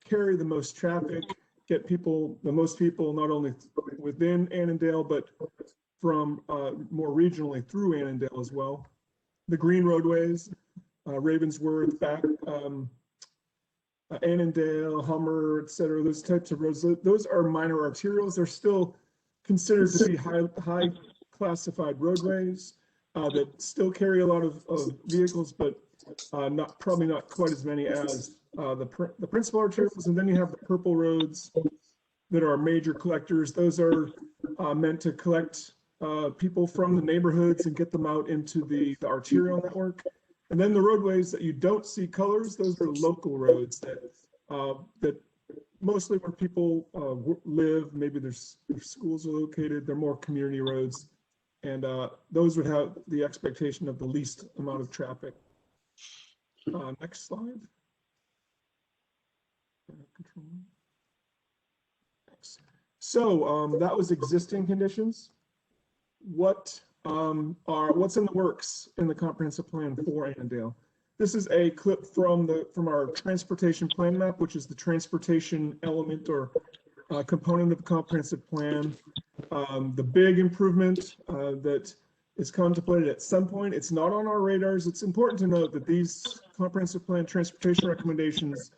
[SPEAKER 12] carry the most traffic, get the most people, not only within Annandale, but from more regionally through Annandale as well. The green roadways, Ravensworth, Annandale, Hummer, et cetera, those types of roads, those are minor arterials. They're still considered to be high classified roadways that still carry a lot of vehicles, but probably not quite as many as the principal arterials. And then you have the purple roads that are major collectors. Those are meant to collect people from the neighborhoods and get them out into the arterial network. And then the roadways that you don't see colors, those are local roads that mostly where people live, maybe their schools are located, they're more community roads. And those would have the expectation of the least amount of traffic. Next slide. So that was existing conditions. What's in the works in the comprehensive plan for Annandale? This is a clip from our transportation plan map, which is the transportation element or component of the comprehensive plan. The big improvement that is contemplated at some point, it's not on our radars. It's important to note that these comprehensive plan transportation recommendations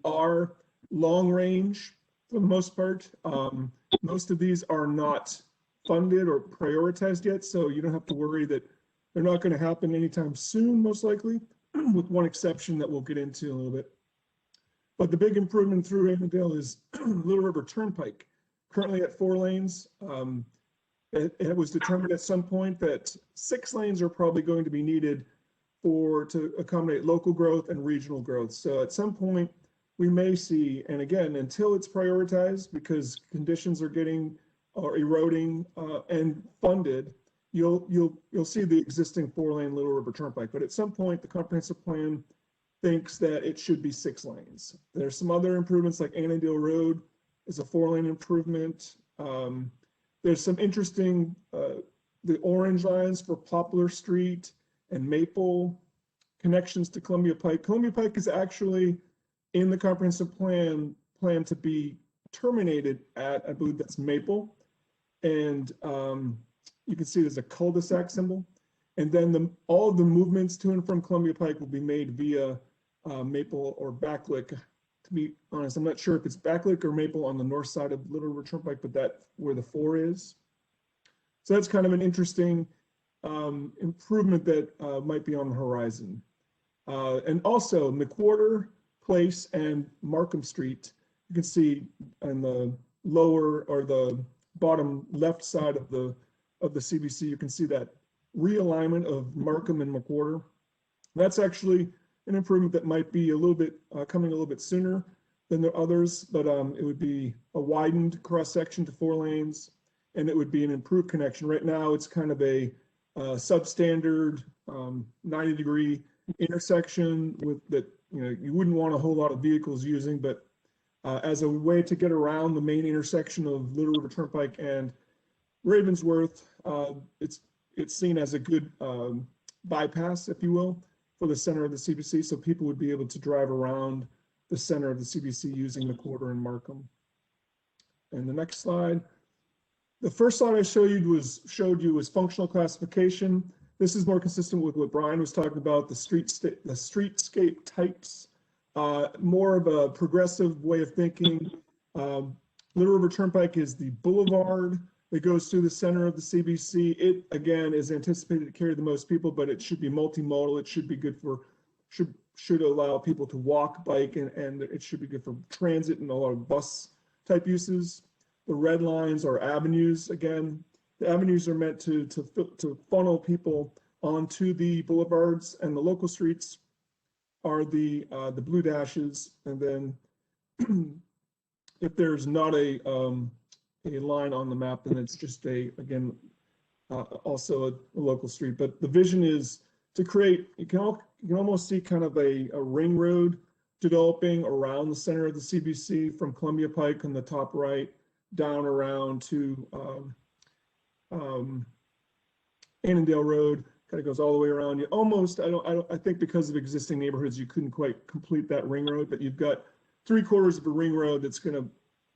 [SPEAKER 12] are long range for the most part. Most of these are not funded or prioritized yet, so you don't have to worry that they're not going to happen anytime soon, most likely, with one exception that we'll get into in a little bit. But the big improvement through Annandale is Little River Turnpike, currently at 4 lanes. It was determined at some point that 6 lanes are probably going to be needed to accommodate local growth and regional growth. So at some point we may see, and again, until it's prioritized because conditions are eroding and funded, you'll see the existing 4-lane Little River Turnpike. But at some point, the comprehensive plan thinks that it should be 6 lanes. There's some other improvements like Annandale Road is a 4-lane improvement. There's some interesting, the orange lines for Poplar Street and Maple connections to Columbia Pike. Columbia Pike is actually in the comprehensive plan to be terminated at, I believe that's Maple. And you can see there's a cul-de-sac symbol. And then all of the movements to and from Columbia Pike will be made via Maple or Backlick. To be honest, I'm not sure if it's Backlick or Maple on the north side of Little River Turnpike, but that's where the 4 is. So that's kind of an interesting improvement that might be on the horizon. And also McWhorter Place and Markham Street, you can see on the lower or the bottom left side of the CBC, you can see that realignment of Markham and McWhorter. That's actually an improvement that might be a little bit coming a little bit sooner than the others, but it would be a widened cross section to 4 lanes, and it would be an improved connection. Right now, it's kind of a substandard 90-degree intersection with that you wouldn't want a whole lot of vehicles using, but as a way to get around the main intersection of Little River Turnpike and Ravensworth, it's seen as a good bypass, if you will, for the center of the CBC, so people would be able to drive around the center of the CBC using McWhorter and Markham. And the next slide. The first slide I showed you was functional classification. This is more consistent with what Brian was talking about, the streetscape types, more of a progressive way of thinking. Little River Turnpike is the boulevard that goes through the center of the CBC. It, again, is anticipated to carry the most people, but it should be multimodal. It should be good for, should allow people to walk, bike, and it should be good for transit and a lot of bus type uses. The red lines are avenues. Again, the avenues are meant to funnel people onto the boulevards, and the local streets are the blue dashes. And then if there's not a line on the map, then it's just also a local street. But the vision is to create, you can almost see kind of a ring road developing around the center of the CBC from Columbia Pike on the top right down around to Annandale Road. Kind of goes all the way around. You almost, I think because of existing neighborhoods, you couldn't quite complete that ring road, but you've got 3/4 of a ring road that's going to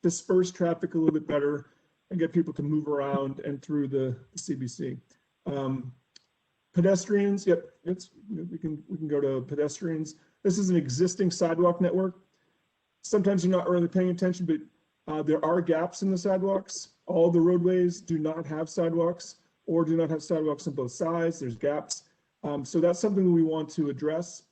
[SPEAKER 12] disperse traffic a little bit better and get people to move around and through the CBC. Pedestrians, yep, we can go to pedestrians. This is an existing sidewalk network. Sometimes you're not really paying attention, but there are gaps in the sidewalks. All the roadways do not have sidewalks or do not have sidewalks on both sides. There's gaps. So that's something we want to address.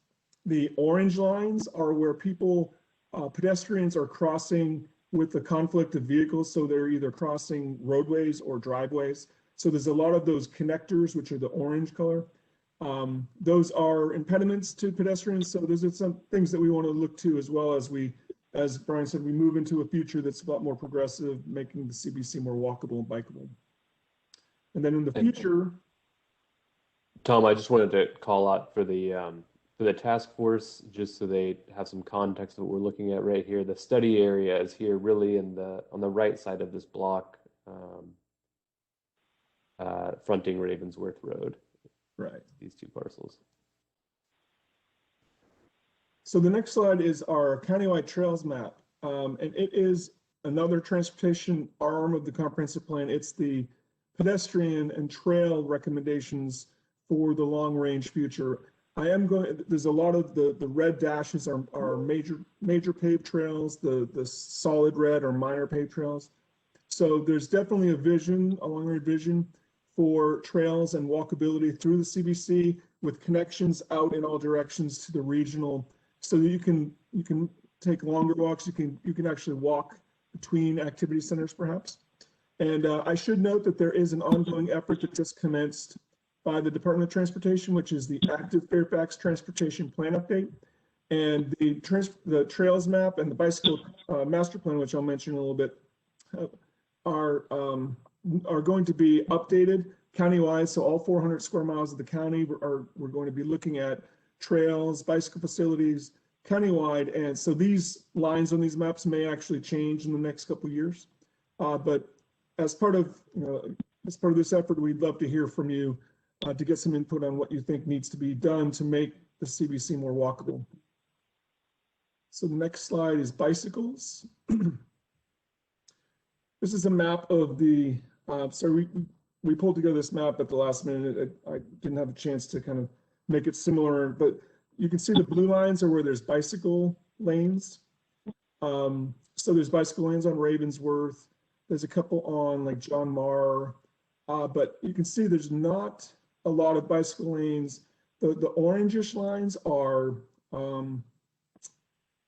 [SPEAKER 12] The orange lines are where pedestrians are crossing with the conflict of vehicles. So they're either crossing roadways or driveways. So there's a lot of those connectors, which are the orange color. Those are impediments to pedestrians. So those are some things that we want to look to, as well as Brian said, we move into a future that's a lot more progressive, making the CBC more walkable and bikeable. And then in the future,
[SPEAKER 11] Tom, I just wanted to call out for the task force, just so they have some context of what we're looking at right here. The study area is here, really on the right side of this block, fronting Ravensworth Road.
[SPEAKER 12] Right.
[SPEAKER 11] These two parcels.
[SPEAKER 12] So the next slide is our countywide trails map, and it is another transportation arm of the comprehensive plan. It's the pedestrian and trail recommendations for the long range future. There's a lot of the red dashes are major paved trails. The solid red are minor paved trails. So there's definitely a long range vision for trails and walkability through the CBC with connections out in all directions to the regional, so that you can take longer walks. You can actually walk between activity centers perhaps. And I should note that there is an ongoing effort that just commenced by the Department of Transportation, which is the active Fairfax Transportation Plan Update. And the trails map and the bicycle master plan, which I'll mention in a little bit, are going to be updated countywide. So all 400 square miles of the county we're going to be looking at trails, bicycle facilities countywide. And so these lines on these maps may actually change in the next couple of years. But as part of this effort, we'd love to hear from you to get some input on what you think needs to be done to make the CBC more walkable. So the next slide is bicycles. This is a map of the, we pulled together this map at the last minute. I didn't have a chance to kind of make it similar, but you can see the blue lines are where there's bicycle lanes. So there's bicycle lanes on Ravensworth. There's a couple on like John Marr, but you can see there's not a lot of bicycle lanes. The orangish lines are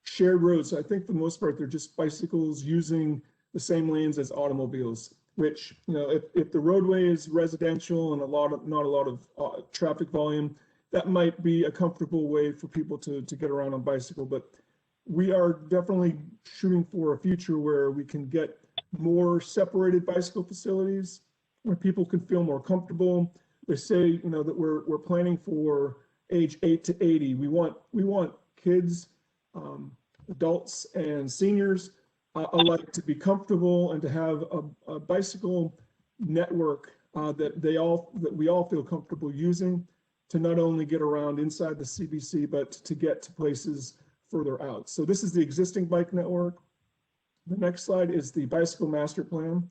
[SPEAKER 12] shared roads. So I think for the most part, they're just bicycles using the same lanes as automobiles, which, if the roadway is residential and not a lot of traffic volume, that might be a comfortable way for people to get around on bicycle. But we are definitely shooting for a future where we can get more separated bicycle facilities where people can feel more comfortable. They say, that we're planning for age 8 to 80. We want kids, adults, and seniors alike to be comfortable and to have a bicycle network that we all feel comfortable using to not only get around inside the CBC, but to get to places further out. So this is the existing bike network. The next slide is the bicycle master plan.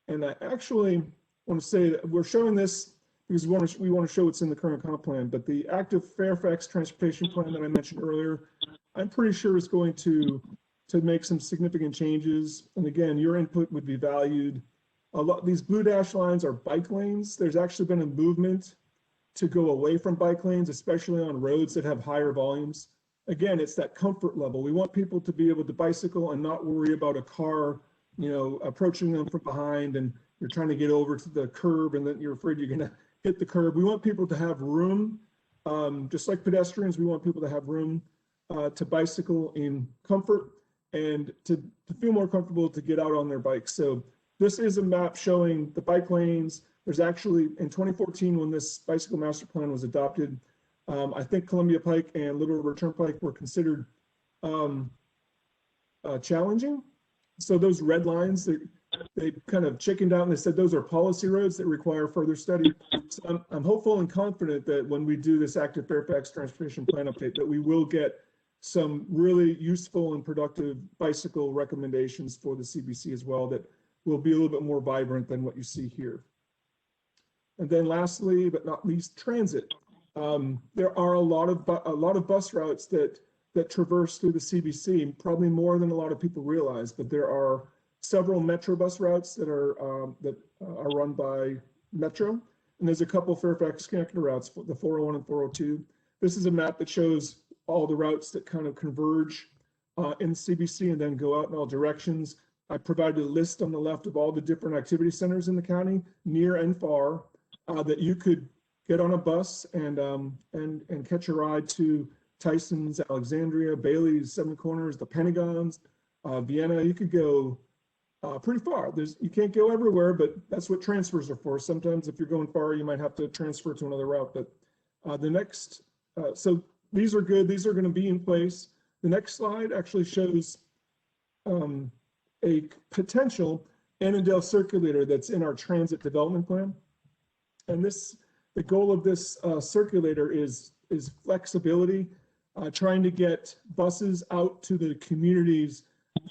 [SPEAKER 12] And I actually want to say that we're showing this because we want to show what's in the current comp plan, but the active Fairfax transportation plan that I mentioned earlier, I'm pretty sure is going to make some significant changes. And again, your input would be valued. These blue dash lines are bike lanes. There's actually been a movement to go away from bike lanes, especially on roads that have higher volumes. again, it's that comfort level. We want people to be able to bicycle and not worry about a car, you know, approaching them from behind, and you're trying to get over to the curb and then you're afraid you're going to hit the curb. We want people to have room, just like pedestrians. We want people to have room to bicycle in comfort and to feel more comfortable to get out on their bikes. So this is a map showing the bike lanes. There's actually, in 2014, when this bicycle master plan was adopted, I think Columbia Pike and Little River Turnpike were considered challenging. So those red lines, they kind of chickened out and they said those are policy roads that require further study. So I'm hopeful and confident that when we do this active Fairfax transportation plan update, that we will get some really useful and productive bicycle recommendations for the CBC as well, that will be a little bit more vibrant than what you see here. And then lastly, but not least, transit. There are a lot of bus routes that traverse through the CBC, probably more than a lot of people realize, but there are several Metro bus routes that are run by Metro, and there's a couple Fairfax connector routes, the 401 and 402. This is a map that shows all the routes that kind of converge in CBC and then go out in all directions. I provided a list on the left of all the different activity centers in the county, near and far, that you could get on a bus and catch a ride to Tyson's, Alexandria, Bailey's, Seven Corners, the Pentagons, Vienna. You could go pretty far. You can't go everywhere, but that's what transfers are for. Sometimes if you're going far, you might have to transfer to another route. But the next, so these are good. These are going to be in place. The next slide actually shows a potential Annandale circulator that's in our transit development plan. And the goal of this circulator is flexibility, trying to get buses out to the communities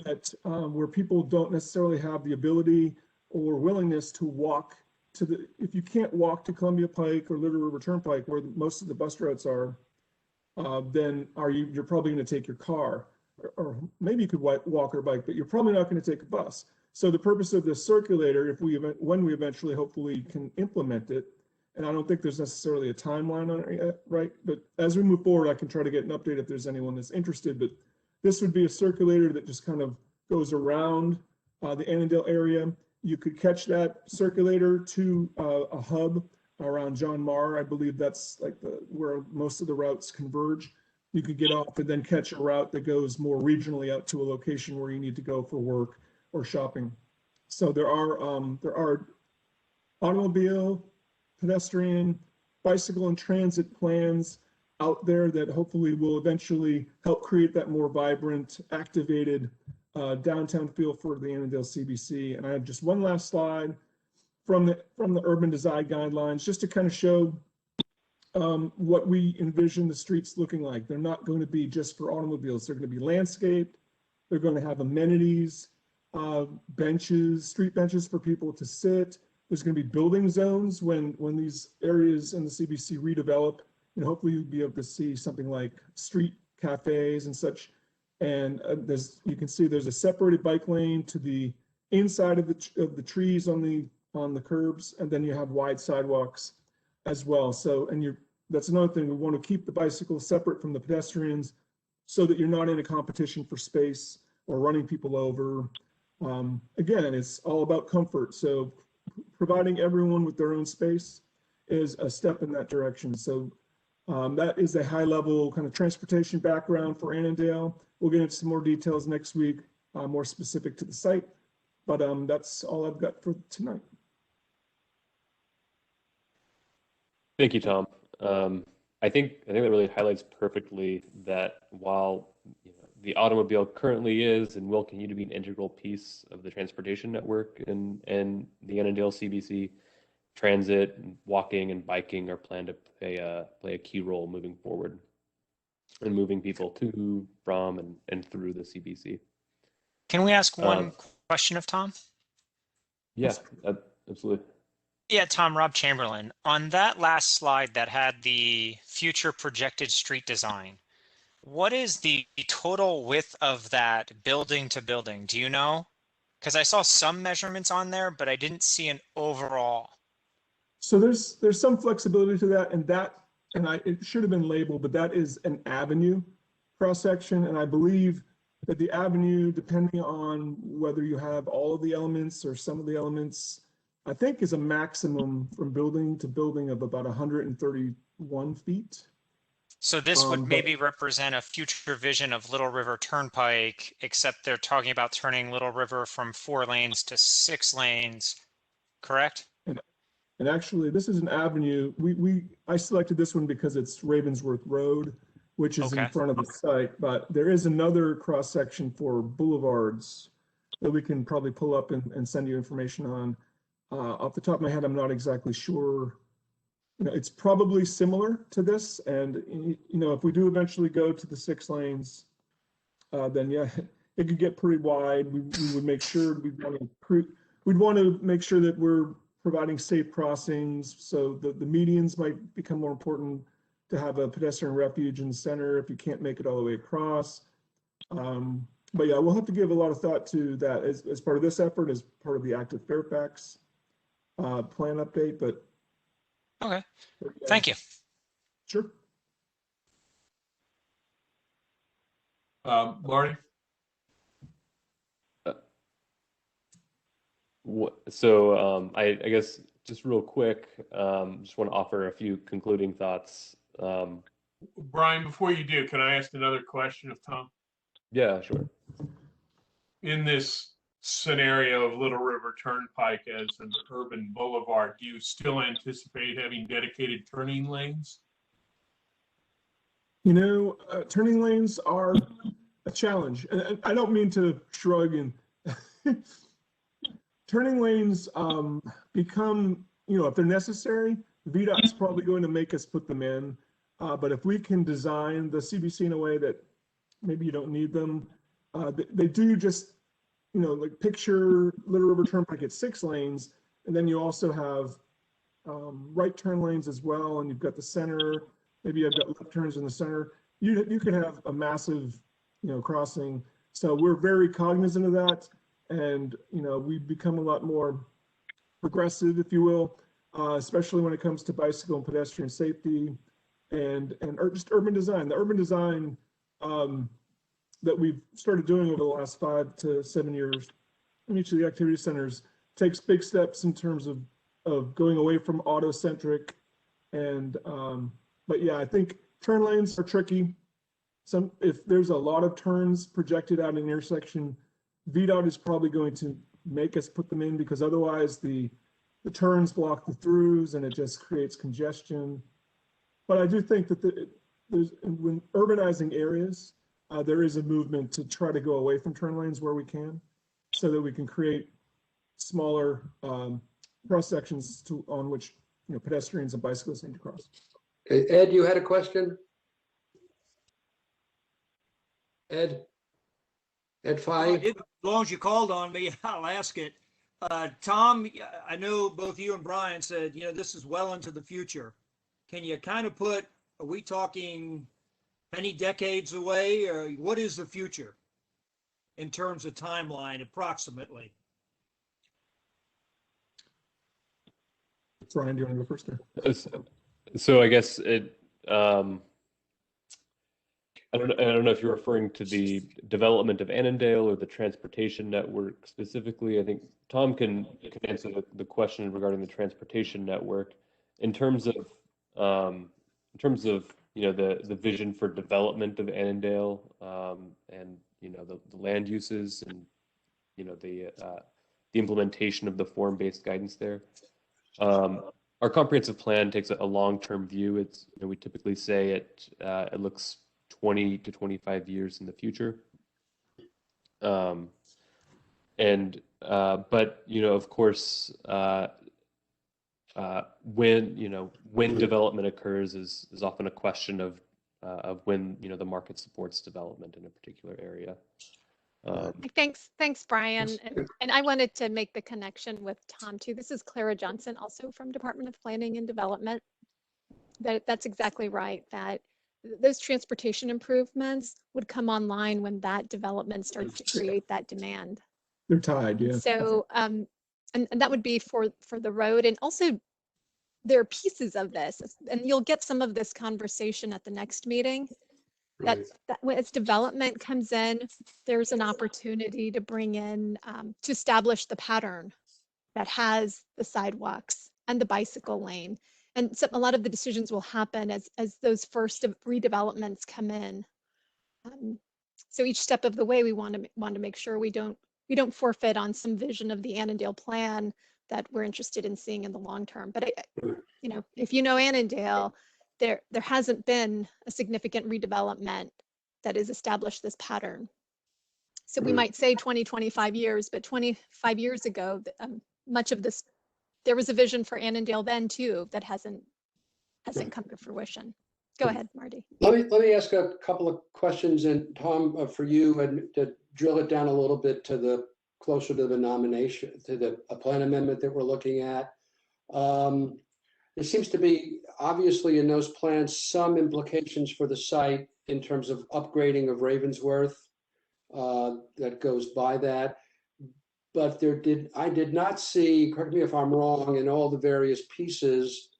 [SPEAKER 12] that where people don't necessarily have the ability or willingness to walk to if you can't walk to Columbia Pike or Little River Turnpike, where most of the bus routes are, then you're probably going to take your car, or maybe you could walk or bike, but you're probably not going to take a bus. So the purpose of this circulator, when we eventually hopefully can implement it, and I don't think there's necessarily a timeline on it yet, right? But as we move forward, I can try to get an update if there's anyone that's interested. But this would be a circulator that just kind of goes around the Annandale area. You could catch that circulator to a hub around John Marr. I believe that's like where most of the routes converge. You could get off and then catch a route that goes more regionally out to a location where you need to go for work or shopping. So there are automobile, pedestrian, bicycle, and transit plans out there that hopefully will eventually help create that more vibrant, activated downtown feel for the Annandale CBC. And I have just one last slide from the urban design guidelines, just to kind of show what we envision the streets looking like. They're not going to be just for automobiles. They're going to be landscaped. They're going to have amenities, benches, street benches for people to sit. There's going to be building zones when these areas in the CBC redevelop, and hopefully you'll be able to see something like street cafes and such. And you can see there's a separated bike lane to the inside of the trees on the curbs, and then you have wide sidewalks as well. So, that's another thing. We want to keep the bicycles separate from the pedestrians so that you're not in a competition for space or running people over. Again, it's all about comfort. So providing everyone with their own space is a step in that direction. So that is a high level kind of transportation background for Annandale. We'll get into some more details next week, more specific to the site, but that's all I've got for tonight.
[SPEAKER 11] Thank you, Tom. I think that really highlights perfectly that while the automobile currently is and will continue to be an integral piece of the transportation network and the Annandale CBC, transit, walking, and biking are planned to play a key role moving forward and moving people to, from, and through the CBC.
[SPEAKER 2] Can we ask one question of Tom?
[SPEAKER 11] Yeah, absolutely.
[SPEAKER 2] Yeah, Tom, Rob Chamberlain. On that last slide that had the future projected street design, what is the total width of that building to building? Do you know? Because I saw some measurements on there, but I didn't see an overall.
[SPEAKER 12] So there's some flexibility to that, and it should have been labeled, but that is an avenue. cross-section, and I believe that the avenue, depending on whether you have all of the elements or some of the elements, I think is a maximum from building to building of about 131 feet.
[SPEAKER 2] So this would maybe represent a future vision of Little River Turnpike, except they're talking about turning Little River from 4 lanes to 6 lanes, correct?
[SPEAKER 12] And actually, this is an avenue. I selected this one because it's Ravensworth Road, which is in front of the site. But there is another cross section for boulevards that we can probably pull up and send you information on. Off the top of my head, I'm not exactly sure. You know, it's probably similar to this. And you know, if we do eventually go to the 6 lanes, then yeah, it could get pretty wide. We would make sure we'd want to make sure that we're providing safe crossings. So the medians might become more important, to have a pedestrian refuge in the center if you can't make it all the way across. But yeah, we'll have to give a lot of thought to that as part of this effort, as part of the Active Fairfax plan update. But
[SPEAKER 2] okay, thank you.
[SPEAKER 12] Sure.
[SPEAKER 5] Marty?
[SPEAKER 11] So I guess just real quick, just want to offer a few concluding thoughts.
[SPEAKER 5] Brian, before you do, can I ask another question of Tom?
[SPEAKER 11] Yeah, sure.
[SPEAKER 5] In this scenario of Little River Turnpike as an urban boulevard, do you still anticipate having dedicated turning lanes?
[SPEAKER 12] You know, turning lanes are a challenge. And I don't mean to shrug and turning lanes become, you know, if they're necessary, VDOT's probably going to make us put them in. But if we can design the CBC in a way that maybe you don't need them, they do just, you know, like picture Little River Turnpike at 6 lanes, and then you also have right turn lanes as well, and you've got the center, maybe you've got left turns in the center. You could have a massive, you know, crossing. So we're very cognizant of that, and, you know, we've become a lot more progressive, if you will, especially when it comes to bicycle and pedestrian safety and just urban design. The urban design that we've started doing over the last 5 to 7 years in each of the activity centers takes big steps in terms of going away from auto-centric. And but yeah, I think turn lanes are tricky. If there's a lot of turns projected out in an intersection, VDOT is probably going to make us put them in, because otherwise the turns block the throughs and it just creates congestion. But I do think that when urbanizing areas, there is a movement to try to go away from turn lanes where we can, so that we can create smaller cross sections on which, you know, pedestrians and bicyclists need to cross.
[SPEAKER 1] Okay, Ed, you had a question? Ed Fye?
[SPEAKER 6] As long as you called on me, I'll ask it. Tom, I know both you and Brian said, you know, this is well into the future. Can you kind of put, are we talking many decades away, or what is the future in terms of timeline approximately?
[SPEAKER 12] Brian, do you want to go first there?
[SPEAKER 11] So I guess it, I don't know if you're referring to the development of Annandale or the transportation network specifically. I think Tom can answer the question regarding the transportation network. In terms of you know, the vision for development of Annandale, and, you know, the land uses, and, you know, the implementation of the form-based guidance there. Our comprehensive plan takes a long-term view. It's, you know, we typically say it looks 20 to 25 years in the future. But, you know, of course, when development occurs is often a question of when, you know, the market supports development in a particular area.
[SPEAKER 13] Thanks, Brian. And I wanted to make the connection with Tom too. This is Clara Johnson, also from Department of Planning and Development. That's exactly right, that those transportation improvements would come online when that development starts to create that demand.
[SPEAKER 12] They're tied, yeah.
[SPEAKER 13] So, and that would be for the road. And also there are pieces of this, and you'll get some of this conversation at the next meeting.
[SPEAKER 1] Right.
[SPEAKER 13] That when its development comes in, there's an opportunity to bring in, to establish the pattern that has the sidewalks and the bicycle lane. And so a lot of the decisions will happen as those first redevelopments come in. So each step of the way, we want to make sure we don't forfeit on some vision of the Annandale plan that we're interested in seeing in the long term. But you know, if you know Annandale, there hasn't been a significant redevelopment that has established this pattern. So we might say 20, 25 years, but 25 years ago, much of this, there was a vision for Annandale then too that hasn't come to fruition. Go ahead, Marty.
[SPEAKER 1] Let me ask a couple of questions, and Tom, for you, and to drill it down a little bit to the closer to the nomination, to the plan amendment that we're looking at. There seems to be, obviously, in those plans, some implications for the site in terms of upgrading of Ravensworth that goes by that. But I did not see, correct me if I'm wrong, in all the various pieces,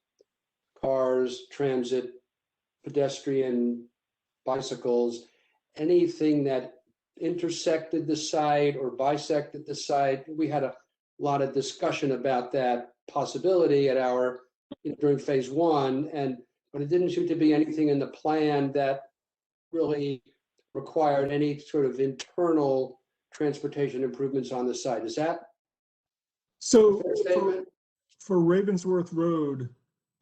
[SPEAKER 1] cars, transit, pedestrian, bicycles, anything that intersected the site or bisected the site. We had a lot of discussion about that possibility at during phase one, but it didn't seem to be anything in the plan that really required any sort of internal transportation improvements on the site. Is that
[SPEAKER 12] so? For Ravensworth Road,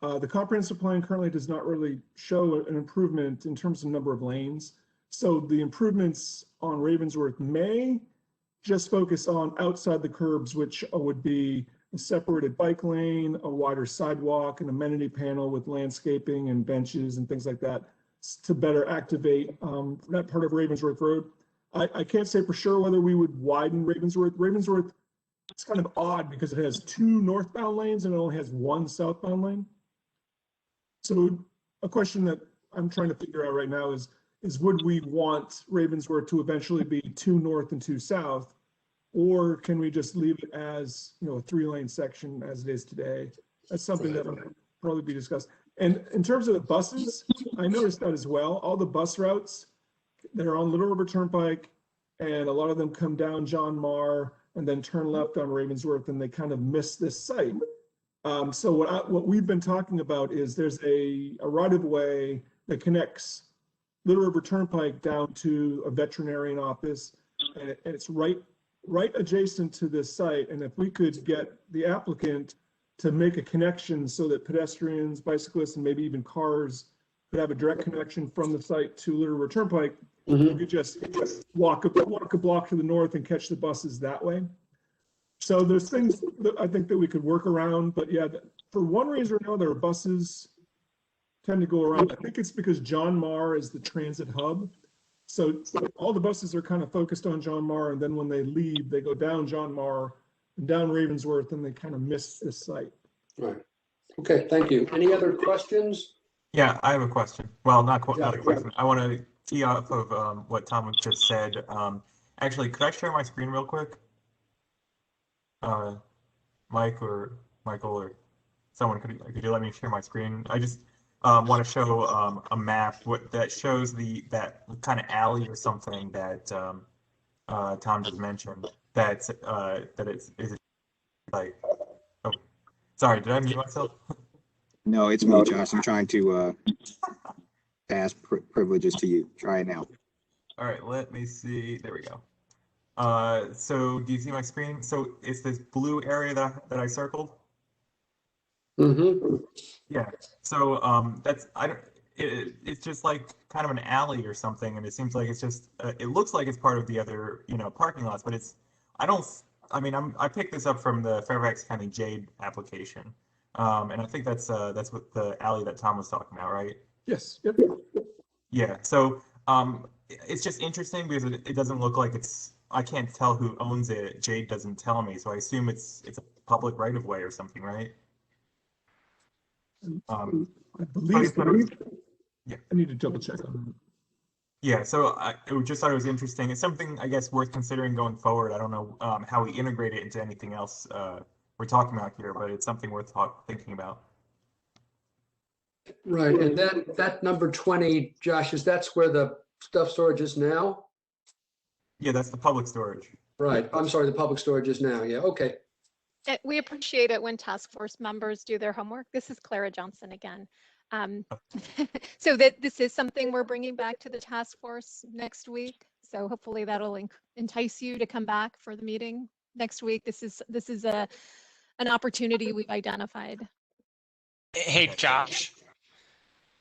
[SPEAKER 12] the comprehensive plan currently does not really show an improvement in terms of number of lanes. So the improvements on Ravensworth may just focus on outside the curbs, which would be a separated bike lane, a wider sidewalk, an amenity panel with landscaping and benches and things like that to better activate that part of Ravensworth Road. I can't say for sure whether we would widen Ravensworth. Ravensworth, it's kind of odd because it has 2 northbound lanes and it only has 1 southbound lane. So a question that I'm trying to figure out right now is would we want Ravensworth to eventually be 2 north and 2 south, or can we just leave it as, you know, a 3-lane section as it is today? That's something that would probably be discussed. And in terms of the buses, I noticed that as well. All the bus routes that are on Little River Turnpike, and a lot of them come down John Marr and then turn left on Ravensworth, and they kind of miss this site. So what we've been talking about is there's a right of way that connects Little River Turnpike down to a veterinarian office, and it's right adjacent to this site. And if we could get the applicant to make a connection so that pedestrians, bicyclists, and maybe even cars could have a direct connection from the site to Little River Turnpike, you could just walk a block to the north and catch the buses that way. So there's things that I think that we could work around, but yeah, for one reason or another, buses tend to go around. I think it's because John Marr is the transit hub. So all the buses are kind of focused on John Marr, and then when they leave, they go down John Marr and down Ravensworth, and they kind of miss this site.
[SPEAKER 1] Right. Okay, thank you. Any other questions?
[SPEAKER 3] Yeah, I have a question. Well, not a question. I want to tee off of what Tom just said. Actually, could I share my screen real quick? Mike or Michael or someone, could you let me share my screen? I just want to show a map that shows that kind of alley or something that Tom just mentioned. That it's like. Oh, sorry, did I mute myself?
[SPEAKER 9] No, it's me, Josh. I'm trying to pass privileges to you. Try it now.
[SPEAKER 3] All right, let me see. There we go. So do you see my screen? So it's this blue area that I circled.
[SPEAKER 1] Mm-hmm.
[SPEAKER 3] Yeah. So it's just like kind of an alley or something, and it seems like it's just it looks like it's part of the other parking lots, but I picked this up from the Fairfax County Jade application, and I think that's what the alley that Tom was talking about, right?
[SPEAKER 12] Yes. Yep.
[SPEAKER 3] Yeah. So it's just interesting because it doesn't look like I can't tell who owns it. Jade doesn't tell me, so I assume it's a public right of way or something, right?
[SPEAKER 12] I believe.
[SPEAKER 3] Yeah.
[SPEAKER 12] I need to double check on that.
[SPEAKER 3] Yeah, so I just thought it was interesting. It's something, I guess, worth considering going forward. I don't know how we integrate it into anything else we're talking about here, but it's something worth thinking about.
[SPEAKER 1] Right, and that number 20, Josh, that's where the stuff storage is now?
[SPEAKER 3] Yeah, that's the public storage.
[SPEAKER 1] Right. I'm sorry, the public storage is now. Yeah, okay.
[SPEAKER 13] We appreciate it when task force members do their homework. This is Clara Johnson again. So that this is something we're bringing back to the task force next week. So hopefully that'll entice you to come back for the meeting next week. This is an opportunity we've identified.
[SPEAKER 2] Hey, Josh.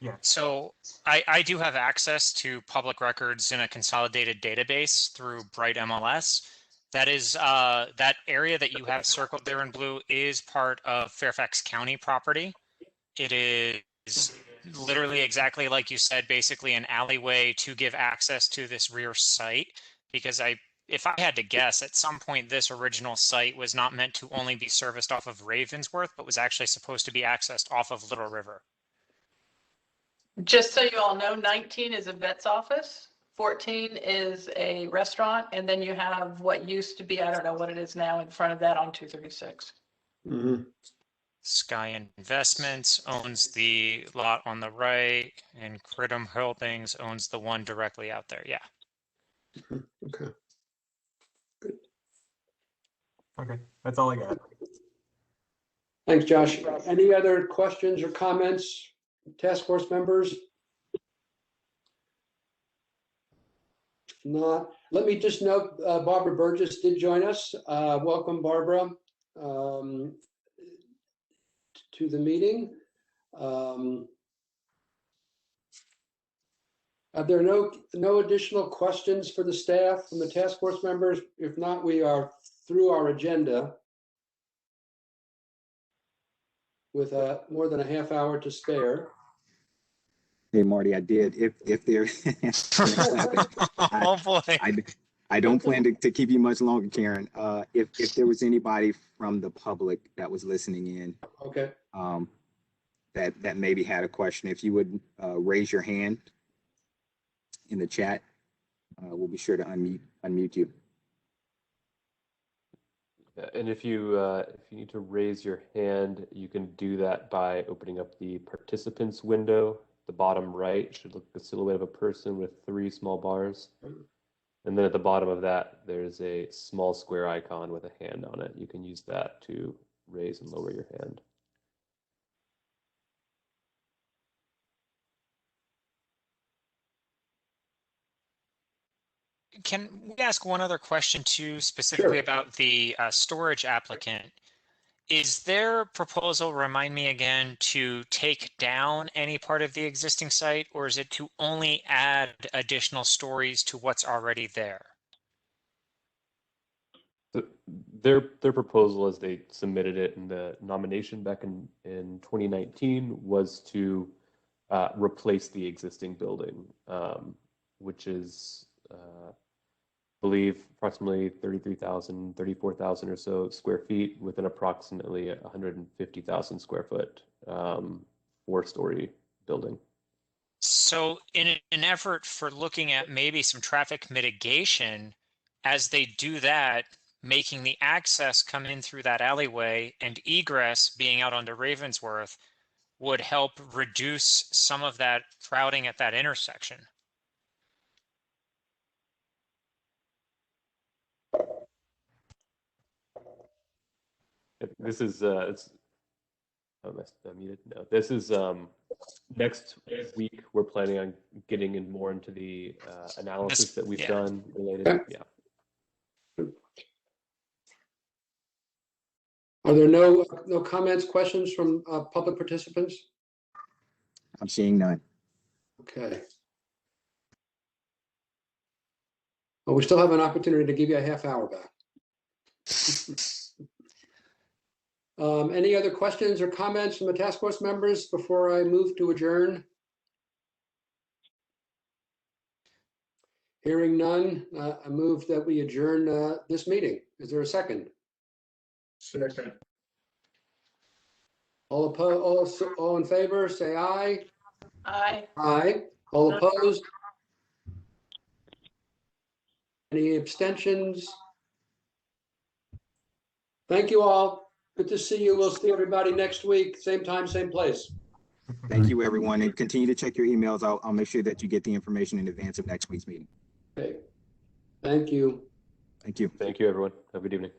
[SPEAKER 3] Yeah.
[SPEAKER 2] So I do have access to public records in a consolidated database through Bright MLS. That is that area that you have circled there in blue is part of Fairfax County property. It is literally exactly like you said, basically an alleyway to give access to this rear site. Because if I had to guess, at some point this original site was not meant to only be serviced off of Ravensworth, but was actually supposed to be accessed off of Little River.
[SPEAKER 8] Just so you all know, 19 is a vet's office, 14 is a restaurant, and then you have what used to be, I don't know what it is now, in front of that on 236.
[SPEAKER 1] Mm-hmm.
[SPEAKER 2] Sky Investments owns the lot on the right, and Critum Holdings owns the one directly out there. Yeah.
[SPEAKER 1] Okay. Good.
[SPEAKER 3] Okay, that's all I got.
[SPEAKER 1] Thanks, Josh. Any other questions or comments, task force members? Not. Let me just note, Barbara Burgess did join us. Welcome, Barbara, to the meeting. Are there no additional questions for the staff from the task force members? If not, we are through our agenda with more than a half hour to spare.
[SPEAKER 9] Hey, Marty, I did. If there,
[SPEAKER 2] Oh boy.
[SPEAKER 9] I don't plan to keep you much longer, Karen. If there was anybody from the public that was listening in,
[SPEAKER 1] okay,
[SPEAKER 9] that maybe had a question, if you would raise your hand in the chat, we'll be sure to unmute you.
[SPEAKER 11] And if you need to raise your hand, you can do that by opening up the participants window. The bottom right should look like a silhouette of a person with 3 small bars. And then at the bottom of that, there's a small square icon with a hand on it. You can use that to raise and lower your hand.
[SPEAKER 2] Can we ask one other question too, specifically
[SPEAKER 1] Sure.
[SPEAKER 2] about the storage applicant? Is their proposal, remind me again, to take down any part of the existing site, or is it to only add additional stories to what's already there?
[SPEAKER 11] Their proposal, as they submitted it in the nomination back in 2019, was to replace the existing building, which is, I believe, approximately 33,000, 34,000 or so square feet with an approximately 150,000 square foot 4-story building.
[SPEAKER 2] So in an effort for looking at maybe some traffic mitigation, as they do that, making the access come in through that alleyway and egress being out onto Ravensworth would help reduce some of that crowding at that intersection.
[SPEAKER 11] This is it's I'm muted. No, this is next week. We're planning on getting in more into the analysis that we've done related.
[SPEAKER 1] Okay.
[SPEAKER 11] Yeah.
[SPEAKER 1] Are there no comments, questions from public participants?
[SPEAKER 9] I'm seeing none.
[SPEAKER 1] Okay. Well, we still have an opportunity to give you a half hour back. Any other questions or comments from the task force members before I move to adjourn? Hearing none, I move that we adjourn this meeting. Is there a second?
[SPEAKER 5] Second.
[SPEAKER 1] All opposed, all in favor, say aye.
[SPEAKER 8] Aye.
[SPEAKER 1] Aye. All opposed? Any abstentions? Thank you all. Good to see you. We'll see everybody next week. Same time, same place.
[SPEAKER 9] Thank you, everyone, and continue to check your emails. I'll make sure that you get the information in advance of next week's meeting.
[SPEAKER 1] Okay. Thank you.
[SPEAKER 9] Thank you.
[SPEAKER 11] Thank you, everyone. Have a good evening.